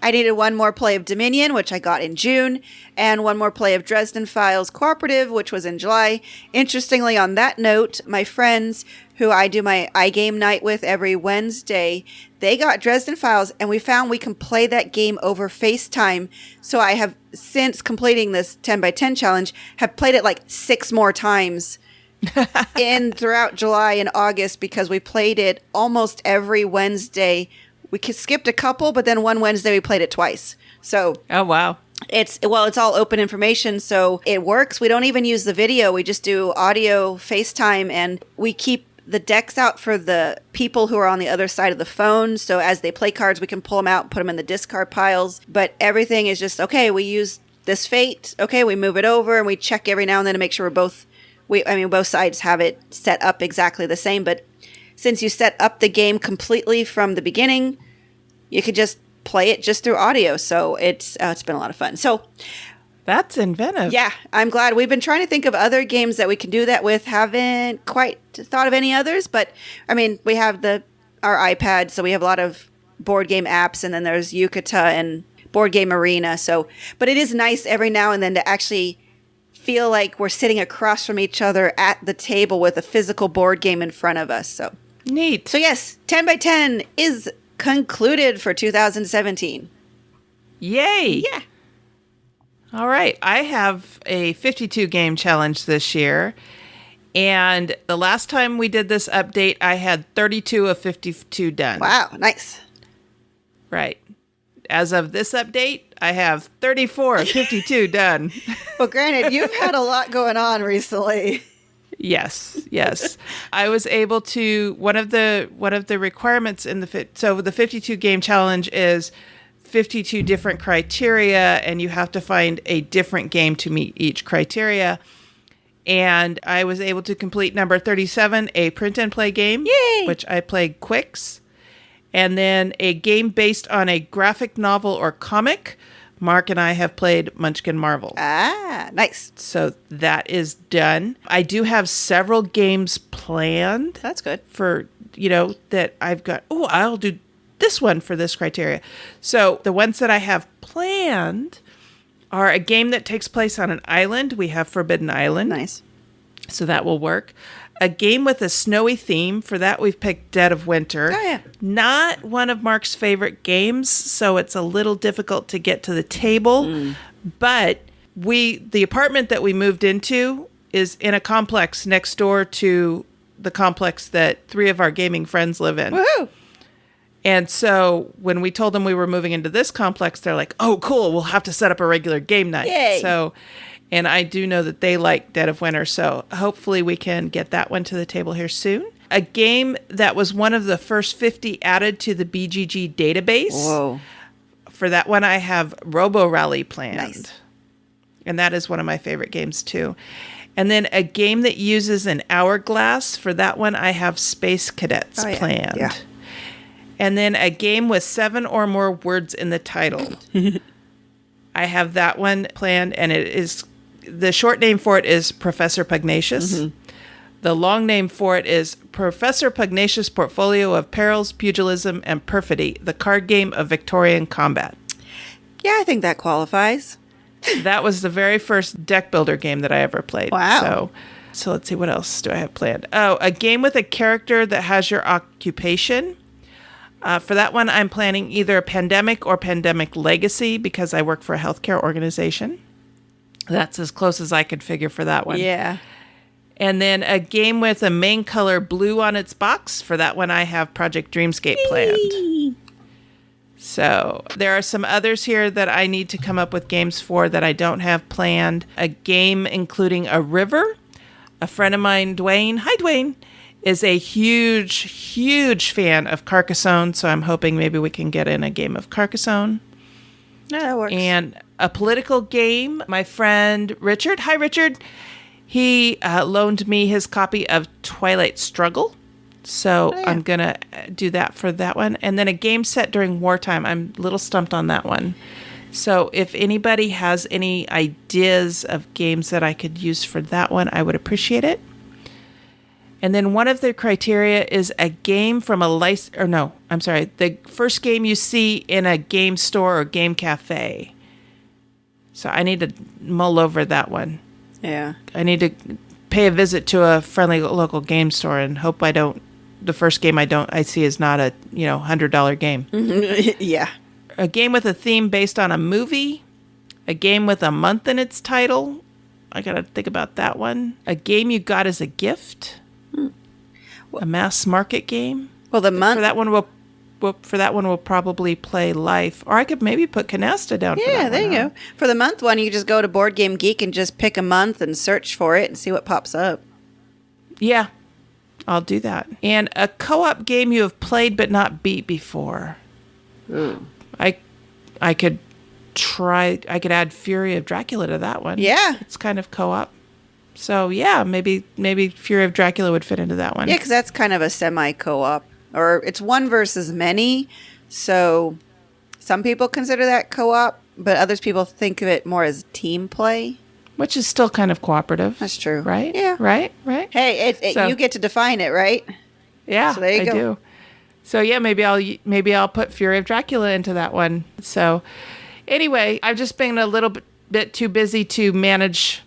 I needed 1 more play of Dominion, which I got in June, and 1 more play of Dresden Files Cooperative, which was in July. Interestingly, on that note, my friends who I do my iGame night with every Wednesday, they got Dresden Files, and we found we can play that game over FaceTime. So I have, since completing this 10 by 10 challenge, have played it like 6 more times throughout July and August, because we played it almost every Wednesday. We skipped a couple, but then one Wednesday we played it twice. So oh wow, it's all open information, so it works. We don't even use the video; we just do audio FaceTime, and we keep the decks out for the people who are on the other side of the phone. So as they play cards, we can pull them out and put them in the discard piles. But everything is just okay. We use this fate. Okay, we move it over, and we check every now and then to make sure both sides have it set up exactly the same. But since you set up the game completely from the beginning, you could just play it just through audio. So it's been a lot of fun. So that's inventive. Yeah, I'm glad. We've been trying to think of other games that we can do that with. Haven't quite thought of any others, but I mean, we have our iPad, so we have a lot of board game apps, and then there's Yucata and Board Game Arena. So, but it is nice every now and then to actually feel like we're sitting across from each other at the table with a physical board game in front of us. So neat. So yes, 10 by 10 is concluded for 2017. Yay. Yeah. All right. I have a 52 game challenge this year. And the last time we did this update, I had 32 of 52 done. Wow. Nice. Right. As of this update, I have 34 of 52 done. Well, granted, you've had a lot going on recently. Yes. I was able to, one of the requirements in the 52 game challenge is 52 different criteria, and you have to find a different game to meet each criteria. And I was able to complete number 37, a print and play game. Yay! Which I played Quicks. And then a game based on a graphic novel or comic. Mark and I have played Munchkin Marvel. Ah, nice. So that is done. I do have several games planned. That's good. For, that I've got, I'll do this one for this criteria. So the ones that I have planned are a game that takes place on an island. We have Forbidden Island. Nice. So that will work. A game with a snowy theme. For that, we've picked Dead of Winter. Oh, yeah. Not one of Mark's favorite games, so it's a little difficult to get to the table. But the apartment that we moved into is in a complex next door to the complex that 3 of our gaming friends live in. Woohoo! And so when we told them we were moving into this complex, they're like, oh, cool, we'll have to set up a regular game night. Yay. And I do know that they like Dead of Winter, so hopefully we can get that one to the table here soon. A game that was one of the first 50 added to the BGG database. Whoa. For that one, I have Robo Rally planned. Nice. And that is one of my favorite games, too. And then a game that uses an hourglass. For that one, I have Space Cadets planned. Yeah. And then a game with 7 or more words in the title. I have that one planned, and the short name for it is Professor Pugnacious. Mm-hmm. The long name for it is Professor Pugnacious Portfolio of Perils, Pugilism, and Perfidy, the card game of Victorian combat. Yeah, I think that qualifies. That was the very first deck builder game that I ever played. Wow. So let's see, what else do I have planned? Oh, a game with a character that has your occupation. For that one, I'm planning either Pandemic or Pandemic Legacy because I work for a healthcare organization. That's as close as I could figure for that one. Yeah. And then a game with a main color blue on its box. For that one, I have Project Dreamscape planned. So there are some others here that I need to come up with games for that I don't have planned. A game including a river. A friend of mine, Dwayne, hi Dwayne, is a huge fan of Carcassonne. So I'm hoping maybe we can get in a game of Carcassonne. Yeah, that works. And a political game. My friend Richard, hi Richard, he loaned me his copy of Twilight Struggle. So I'm going to do that for that one. And then a game set during wartime. I'm a little stumped on that one. So if anybody has any ideas of games that I could use for that one, I would appreciate it. And then one of the criteria is a game from the first game you see in a game store or game cafe. So I need to mull over that one. Yeah. I need to pay a visit to a friendly local game store and hope the first game I see is not a, $100 game. Yeah. A game with a theme based on a movie. A game with a month in its title. I got to think about that one. A game you got as a gift. A mass market game. Well, the month for that one we'll probably play Life, or I could maybe put Canasta down. Yeah, for that there one, you go. For the month one, you just go to Board Game Geek and just pick a month and search for it and see what pops up. Yeah, I'll do that. And a co-op game you have played but not beat before. Ooh. I could add Fury of Dracula to that one. Yeah, it's kind of co-op. So yeah, maybe Fury of Dracula would fit into that one. Yeah, because that's kind of a semi-co-op, or it's one versus many. So some people consider that co-op, but others people think of it more as team play, which is still kind of cooperative. That's true, right? Yeah, right. Hey, you get to define it, right? Yeah, so there you go. I do. So yeah, maybe I'll put Fury of Dracula into that one. So anyway, I've just been a little bit too busy to manage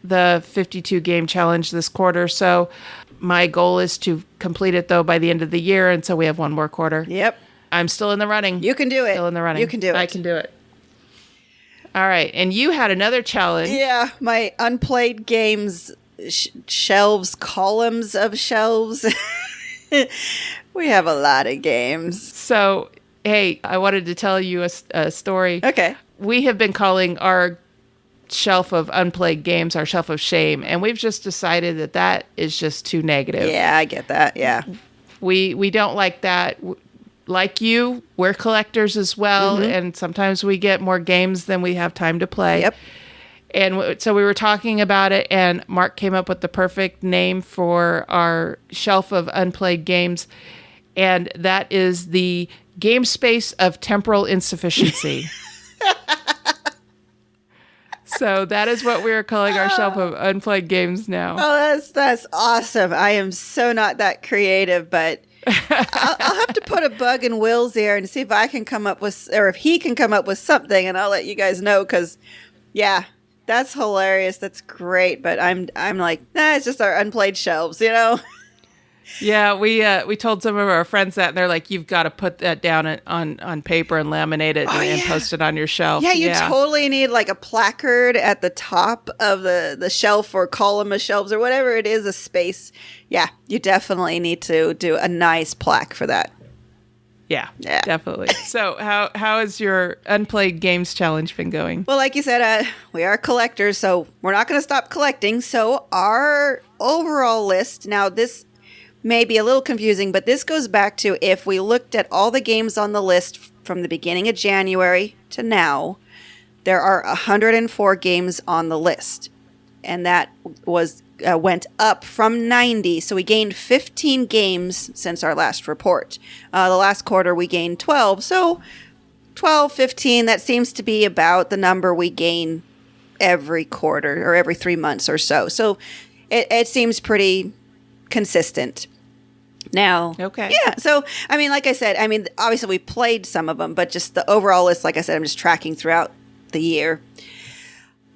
the 52 game challenge this quarter. So my goal is to complete it though by the end of the year. And so we have one more quarter. Yep. I'm still in the running. You can do it. Still in the running. You can do it. I can do it. All right. And you had another challenge. Yeah. My unplayed games shelves, columns of shelves. We have a lot of games. So, hey, I wanted to tell you a story. Okay. We have been calling our shelf of unplayed games our shelf of shame, and we've just decided that is just too negative. Yeah, I get that. Yeah. We don't like that. Like you, we're collectors as well, and sometimes we get more games than we have time to play. Yep. And so we were talking about it, and Mark came up with the perfect name for our shelf of unplayed games, and that is the game space of temporal insufficiency. So that is what we are calling our shelf of unplayed games now. Oh, that's awesome. I am so not that creative, but I'll have to put a bug in Will's ear and see if I can come up with, or if he can come up with something, and I'll let you guys know, because, yeah, that's hilarious. That's great. But I'm like, it's just our unplayed shelves, Yeah, we told some of our friends that, and they're like, you've got to put that down on paper and laminate it and post it on your shelf. Yeah, you totally need like a placard at the top of the shelf or column of shelves or whatever it is, a space. Yeah, you definitely need to do a nice plaque for that. Yeah, definitely. So how has your unplayed games challenge been going? Well, like you said, we are collectors, so we're not going to stop collecting. So our overall list, now this may be a little confusing, but this goes back to if we looked at all the games on the list from the beginning of January to now, there are 104 games on the list. And that was went up from 90. So we gained 15 games since our last report. The last quarter, we gained 12. So 12, 15, that seems to be about the number we gain every quarter or every 3 months or so. So it seems pretty consistent. Now, okay. Yeah. So, I mean, like I said, obviously we played some of them, but just the overall list, like I said, I'm just tracking throughout the year.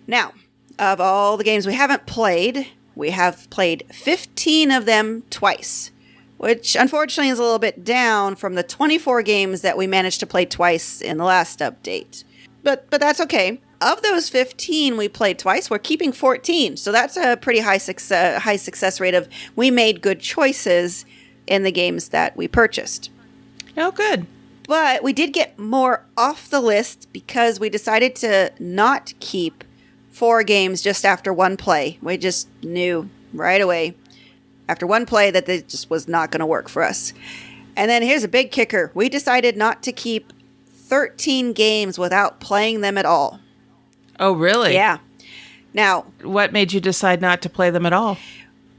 Now, of all the games we haven't played, we have played 15 of them twice, which unfortunately is a little bit down from the 24 games that we managed to play twice in the last update. But that's okay. of those 15 we played twice, we're keeping 14. So that's a pretty high success rate of we made good choices in the games that we purchased. Oh, good. But we did get more off the list because we decided to not keep 4 games just after one play. We just knew right away after one play that this just was not going to work for us. And then here's a big kicker. We decided not to keep 13 games without playing them at all. Oh, really? Yeah. Now, what made you decide not to play them at all?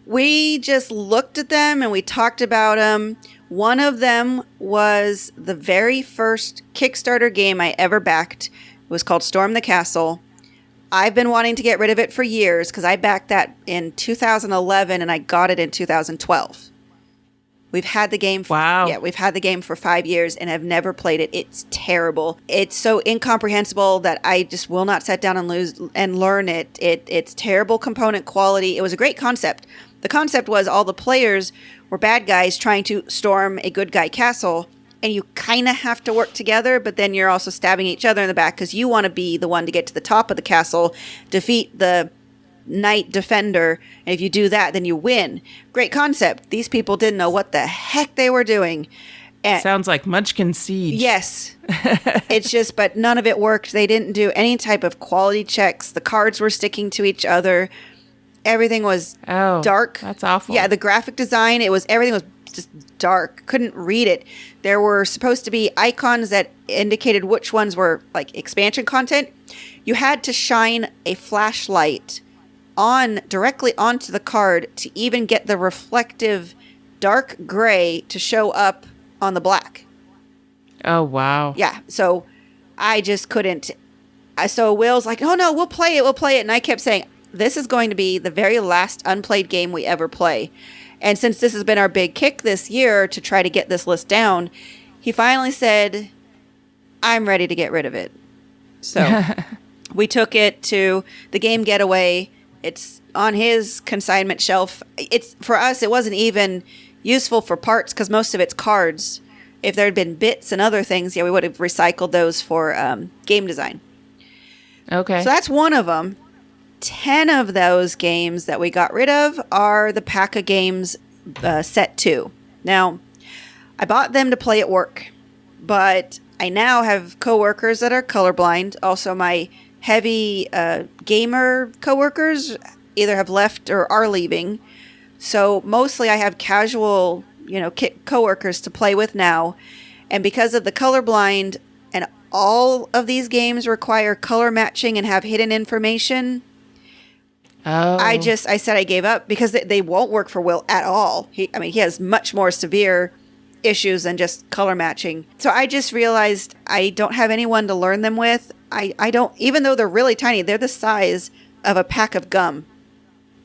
We just looked at them and we talked about them. One of them was the very first Kickstarter game I ever backed. It was called Storm the Castle. I've been wanting to get rid of it for years because I backed that in 2011 and I got it in 2012. We've had the game. Wow. Yeah, we've had the game for 5 years and have never played it. It's terrible. It's so incomprehensible that I just will not sit down and learn it. It's terrible component quality. It was a great concept. The concept was all the players were bad guys trying to storm a good guy castle, and you kind of have to work together, but then you're also stabbing each other in the back because you want to be the one to get to the top of the castle, defeat the knight defender, and if you do that, then you win. Great concept. These people didn't know what the heck they were doing. And sounds like Munchkin Siege. Yes. It's just, but none of it worked. They didn't do any type of quality checks. The cards were sticking to each other. Everything was dark. That's awful. Yeah, the graphic design, everything was just dark. Couldn't read it. There were supposed to be icons that indicated which ones were like expansion content. You had to shine a flashlight directly onto the card to even get the reflective dark gray to show up on the black. Oh, wow. Yeah, so I just couldn't. So Will's like, oh no, we'll play it. And I kept saying, this is going to be the very last unplayed game we ever play. And since this has been our big kick this year to try to get this list down, he finally said, I'm ready to get rid of it. So we took it to the Game Getaway. It's on his consignment shelf. For us, it wasn't even useful for parts because most of it's cards. If there had been bits and other things, we would have recycled those for game design. Okay. So that's one of them. 10 of those games that we got rid of are the Pack of Games Set 2. Now, I bought them to play at work, but I now have coworkers that are colorblind. Also, my heavy gamer coworkers either have left or are leaving. So mostly I have casual, coworkers to play with now. And because of the colorblind and all of these games require color matching and have hidden information, I said I gave up because they won't work for Will at all. He has much more severe issues than just color matching. So I just realized I don't have anyone to learn them with. I don't, even though they're really tiny, they're the size of a pack of gum.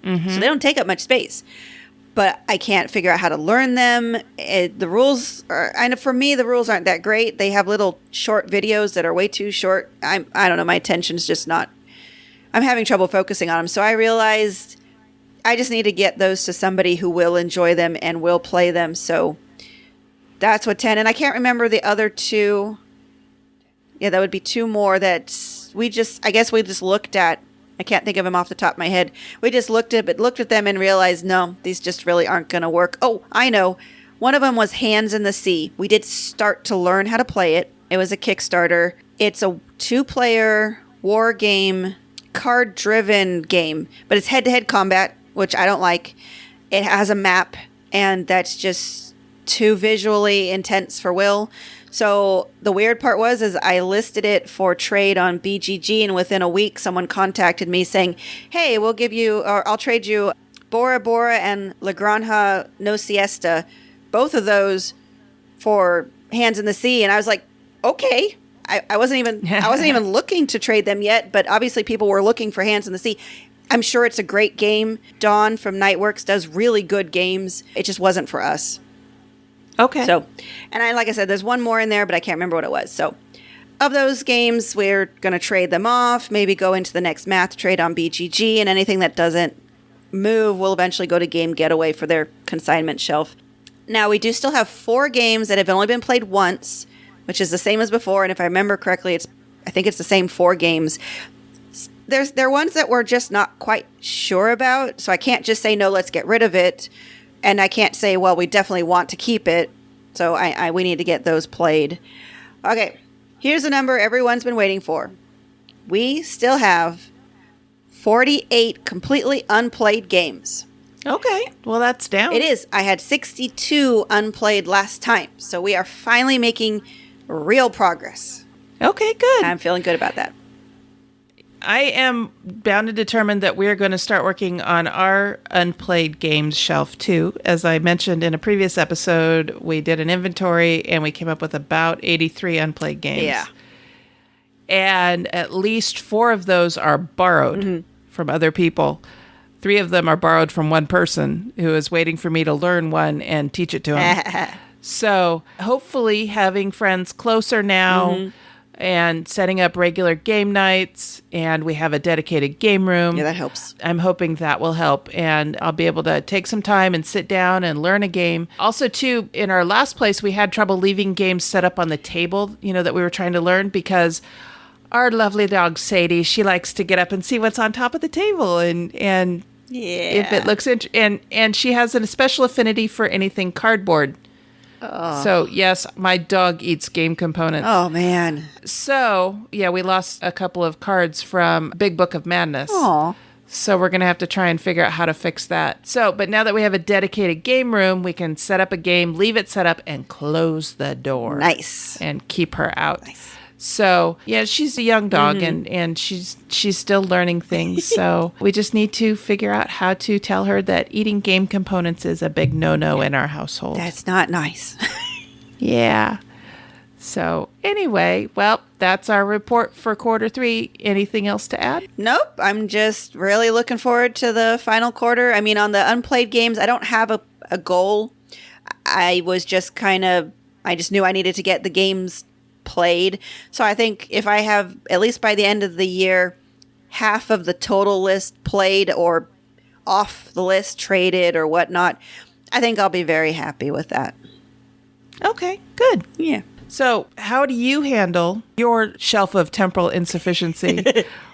Mm-hmm. So they don't take up much space. But I can't figure out how to learn them. The rules are, and for me, the rules aren't that great. They have little short videos that are way too short. I don't know, my attention's just not, I'm having trouble focusing on them. So I realized I just need to get those to somebody who will enjoy them and will play them. So that's what 10. And I can't remember the other 2. Yeah, that would be 2 more that we just looked at. I can't think of them off the top of my head. We just looked at them and realized, no, these just really aren't going to work. Oh, I know. One of them was Hands in the Sea. We did start to learn how to play it. It was a Kickstarter. It's a 2-player war game, card-driven game, but it's head-to-head combat, which I don't like. It has a map, and that's just too visually intense for Will. So the weird part was I listed it for trade on BGG, and within a week, someone contacted me saying, hey, I'll trade you Bora Bora and La Granja No Siesta, both of those for Hands in the Sea. And I was like, okay. I wasn't even looking to trade them yet, but obviously people were looking for Hands in the Sea. I'm sure it's a great game. Dawn from Nightworks does really good games. It just wasn't for us. Okay. So, and like I said, there's one more in there, but I can't remember what it was. So, of those games, we're going to trade them off, maybe go into the next math trade on BGG, and anything that doesn't move will eventually go to Game Getaway for their consignment shelf. Now, we do still have 4 games that have only been played once, which is the same as before, and if I remember correctly, I think it's the same 4 games. there are ones that we're just not quite sure about. So I can't just say, no, let's get rid of it. And I can't say, well, we definitely want to keep it. So we need to get those played. Okay, here's the number everyone's been waiting for. We still have 48 completely unplayed games. Okay, well, that's down. It is. I had 62 unplayed last time. So we are finally making real progress. Okay, good. I'm feeling good about that. I am bound and determined that we're going to start working on our unplayed games shelf too. As I mentioned in a previous episode, we did an inventory and we came up with about 83 unplayed games. Yeah. And at least 4 of those are borrowed from other people. 3 of them are borrowed from one person who is waiting for me to learn one and teach it to him. So hopefully having friends closer now and setting up regular game nights, and we have a dedicated game room. Yeah, that helps. I'm hoping that will help, and I'll be able to take some time and sit down and learn a game. Also, too, in our last place, we had trouble leaving games set up on the table, that we were trying to learn, because our lovely dog Sadie, she likes to get up and see what's on top of the table, and if it looks and she has a special affinity for anything cardboard. Oh. So, yes, my dog eats game components. Oh, man. So, yeah, we lost a couple of cards from Big Book of Madness. Aw. So we're going to have to try and figure out how to fix that. So, but now that we have a dedicated game room, we can set up a game, leave it set up, and close the door. Nice. And keep her out. Nice. So, yeah, she's a young dog, and she's still learning things. So we just need to figure out how to tell her that eating game components is a big no-no in our household. That's not nice. Yeah. So anyway, well, that's our report for quarter 3. Anything else to add? Nope. I'm just really looking forward to the final quarter. I mean, on the unplayed games, I don't have a goal. I just knew I needed to get the games played. So I think if I have, at least by the end of the year, half of the total list played or off the list, traded or whatnot, I think I'll be very happy with that. Okay, good. Yeah. So how do you handle your shelf of temporal insufficiency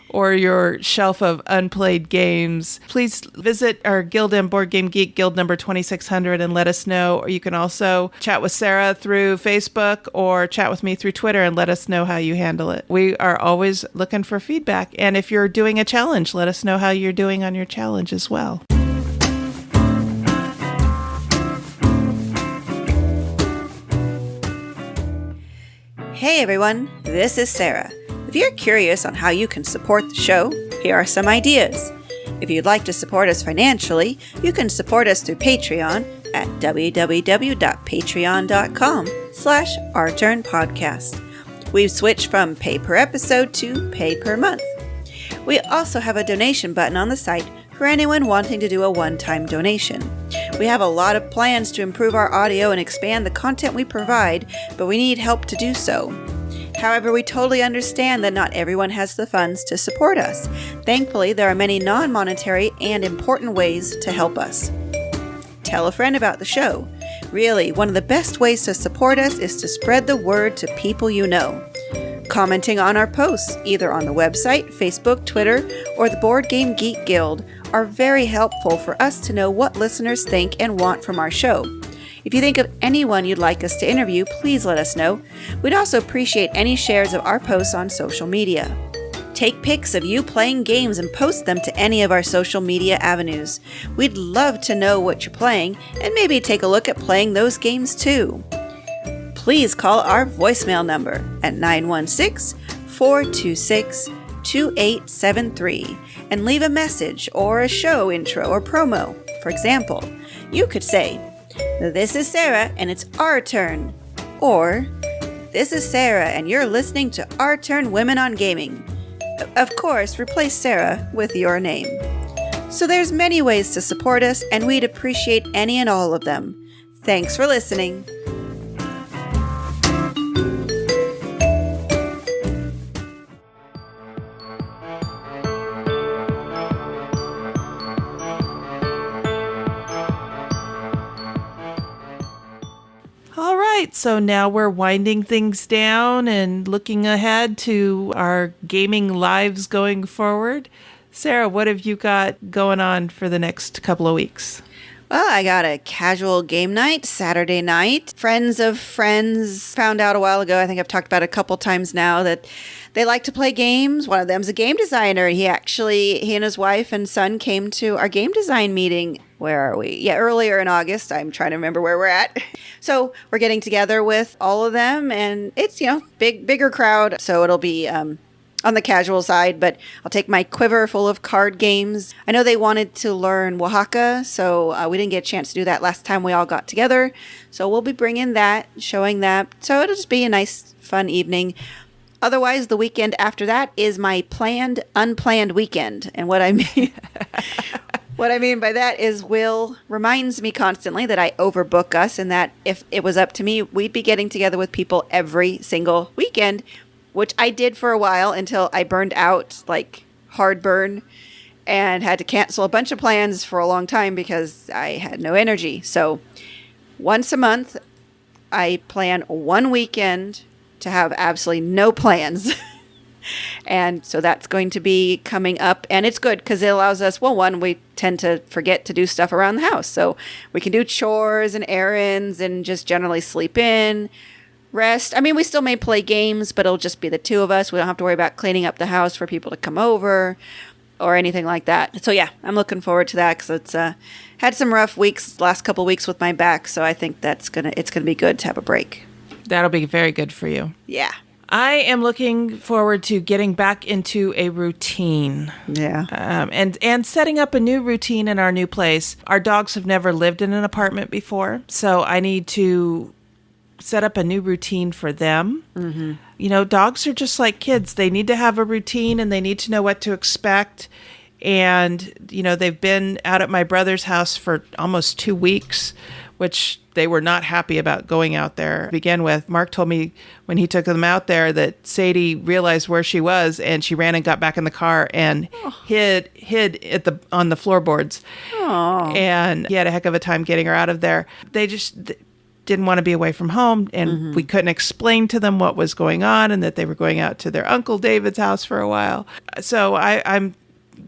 or your shelf of unplayed games? Please visit our Guild and Board Game Geek Guild number 2600 and let us know. Or you can also chat with Sarah through Facebook or chat with me through Twitter and let us know how you handle it. We are always looking for feedback. And if you're doing a challenge, let us know how you're doing on your challenge as well. Hey everyone, this is Sarah. If you're curious on how you can support the show, here are some ideas. If you'd like to support us financially, you can support us through Patreon at www.patreon.com/OurTurnPodcast. We've switched from pay per episode to pay per month. We also have a donation button on the site for anyone wanting to do a one-time donation. We have a lot of plans to improve our audio and expand the content we provide, but we need help to do so. However, we totally understand that not everyone has the funds to support us. Thankfully, there are many non-monetary and important ways to help us. Tell a friend about the show. Really, one of the best ways to support us is to spread the word to people you know. Commenting on our posts, either on the website, Facebook, Twitter, or the Board Game Geek Guild, are very helpful for us to know what listeners think and want from our show. If you think of anyone you'd like us to interview, please let us know. We'd also appreciate any shares of our posts on social media. Take pics of you playing games and post them to any of our social media avenues. We'd love to know what you're playing and maybe take a look at playing those games too. Please call our voicemail number at 916-426-2873 and leave a message or a show intro or promo. For example, you could say, "This is Sarah and it's our turn," or "This is Sarah and you're listening to Our Turn Women on Gaming." Of course, replace Sarah with your name. So there's many ways to support us, and we'd appreciate any and all of them. Thanks for listening. All right, so now we're winding things down and looking ahead to our gaming lives going forward. Sarah, what have you got going on for the next couple of weeks? Well, I got a casual game night Saturday night. Friends of friends found out a while ago, I think I've talked about it a couple times now, that they like to play games. One of them's a game designer. He and his wife and son came to our game design meeting. Where are we? Yeah, earlier in August. I'm trying to remember where we're at. So we're getting together with all of them, and it's, bigger crowd. So it'll be on the casual side, but I'll take my quiver full of card games. I know they wanted to learn Oaxaca, so we didn't get a chance to do that last time we all got together. So we'll be bringing that, showing that. So it'll just be a nice, fun evening. Otherwise, the weekend after that is my planned, unplanned weekend. And what I mean... What I mean by that is Will reminds me constantly that I overbook us, and that if it was up to me, we'd be getting together with people every single weekend, which I did for a while until I burned out, like hard burn, and had to cancel a bunch of plans for a long time because I had no energy. So once a month, I plan one weekend to have absolutely no plans. And so that's going to be coming up, and it's good because it allows us, we tend to forget to do stuff around the house. So we can do chores and errands and just generally sleep in, rest. I mean, we still may play games, but it'll just be the two of us. We don't have to worry about cleaning up the house for people to come over or anything like that. So yeah, I'm looking forward to that because it's had some rough weeks last couple weeks with my back. So I think it's gonna be good to have a break. That'll be very good for you. Yeah. I am looking forward to getting back into a routine. Yeah. And setting up a new routine in our new place. Our dogs have never lived in an apartment before, so I need to set up a new routine for them. Mm-hmm. Dogs are just like kids. They need to have a routine, and they need to know what to expect. And, they've been out at my brother's house for almost 2 weeks, which they were not happy about going out there to begin with. Mark told me when he took them out there that Sadie realized where she was, and she ran and got back in the car and hid on the floorboards. Aww. And he had a heck of a time getting her out of there. They just didn't want to be away from home, and we couldn't explain to them what was going on and that they were going out to their Uncle David's house for a while. So I'm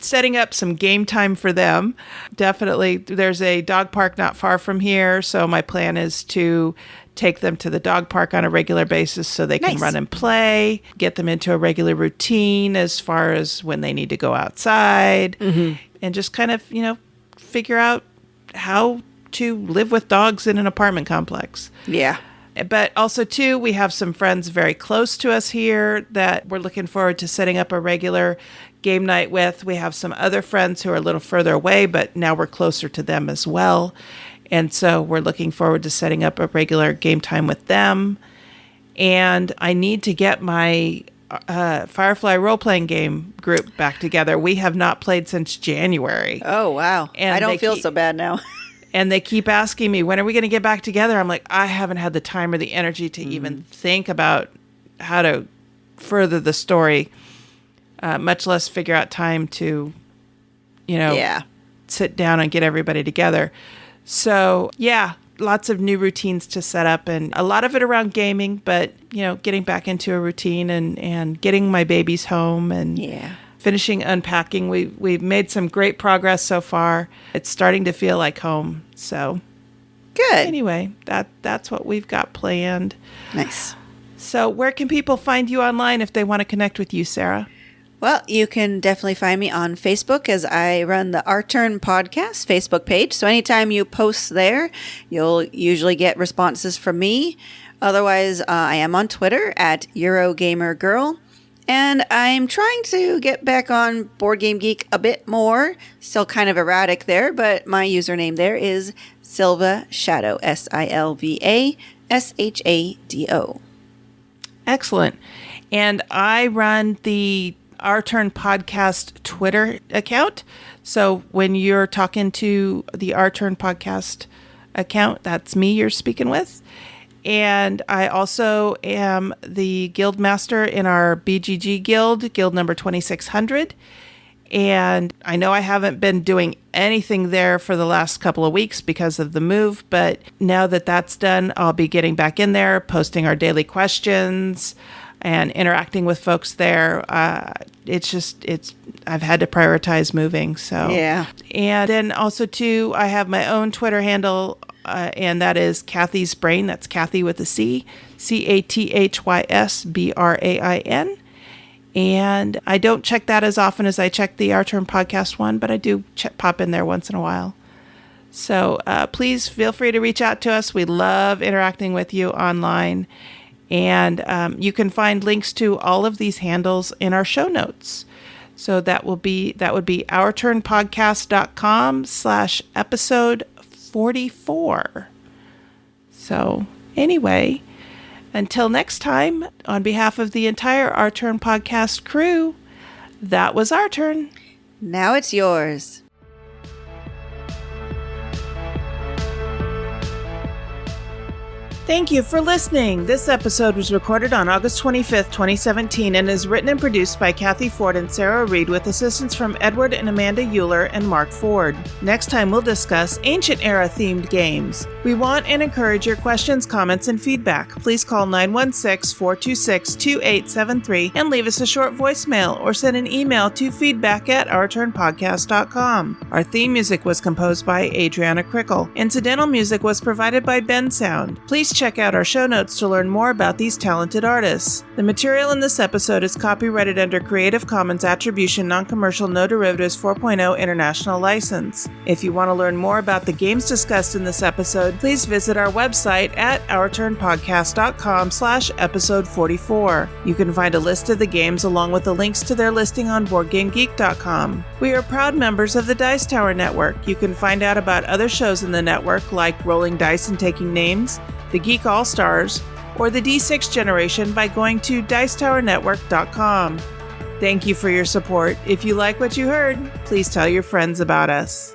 setting up some game time for them. Definitely, there's a dog park not far from here, so my plan is to take them to the dog park on a regular basis so they can run and play, get them into a regular routine as far as when they need to go outside, and just kind of, figure out how to live with dogs in an apartment complex. Yeah. But also, too, we have some friends very close to us here that we're looking forward to setting up a regular game night with. We have some other friends who are a little further away, but now we're closer to them as well. And so we're looking forward to setting up a regular game time with them. And I need to get my Firefly role-playing game group back together. We have not played since January. Oh, wow. And I don't feel so bad now. And they keep asking me, when are we going to get back together? I'm like, I haven't had the time or the energy to even think about how to further the story, much less figure out time to, sit down and get everybody together. So, yeah, lots of new routines to set up, and a lot of it around gaming, but, getting back into a routine and getting my babies home and finishing unpacking. We've made some great progress so far. It's starting to feel like home. So good. Anyway, that's what we've got planned. Nice. So where can people find you online if they want to connect with you, Sarah? Well, you can definitely find me on Facebook, as I run the Our Turn podcast Facebook page. So anytime you post there, you'll usually get responses from me. Otherwise, I am on Twitter at EurogamerGirl. And I'm trying to get back on Board Game Geek a bit more. Still kind of erratic there, but my username there is Silva Shadow, SilvaShado. Excellent. And I run the Our Turn podcast Twitter account. So when you're talking to the Our Turn podcast account, that's me you're speaking with. And I also am the guild master in our BGG guild number 2600. And I know I haven't been doing anything there for the last couple of weeks because of the move, but now that that's done, I'll be getting back in there, posting our daily questions and interacting with folks there. I've had to prioritize moving. So yeah. And then also too, I have my own Twitter handle, and that is Cathy's Brain. That's Cathy with a C, CATHYSBRAIN. And I don't check that as often as I check the Our Turn podcast one, but I do pop in there once in a while. So please feel free to reach out to us. We love interacting with you online. And you can find links to all of these handles in our show notes. So that would be ourturnpodcast.com/episode 44. So anyway, until next time, on behalf of the entire Our Turn podcast crew, that was our turn. Now it's yours. Thank you for listening. This episode was recorded on August 25th, 2017, and is written and produced by Cathy Ford and Sarah Reed with assistance from Edward and Amanda Euler and Mark Ford. Next time, we'll discuss ancient era-themed games. We want and encourage your questions, comments, and feedback. Please call 916-426-2873 and leave us a short voicemail or send an email to feedback@ourturnpodcast.com. Our theme music was composed by Adriana Crickle. Incidental music was provided by Ben Sound. Please check out our show notes to learn more about these talented artists. The material in this episode is copyrighted under Creative Commons Attribution Non-Commercial No Derivatives 4.0 International License. If you want to learn more about the games discussed in this episode, please visit our website at ourturnpodcast.com/episode 44. You can find a list of the games along with the links to their listing on BoardGameGeek.com. We are proud members of the Dice Tower Network. You can find out about other shows in the network like Rolling Dice and Taking Names, The Geek All-Stars, or the D6 Generation by going to dicetowernetwork.com. Thank you for your support. If you like what you heard, please tell your friends about us.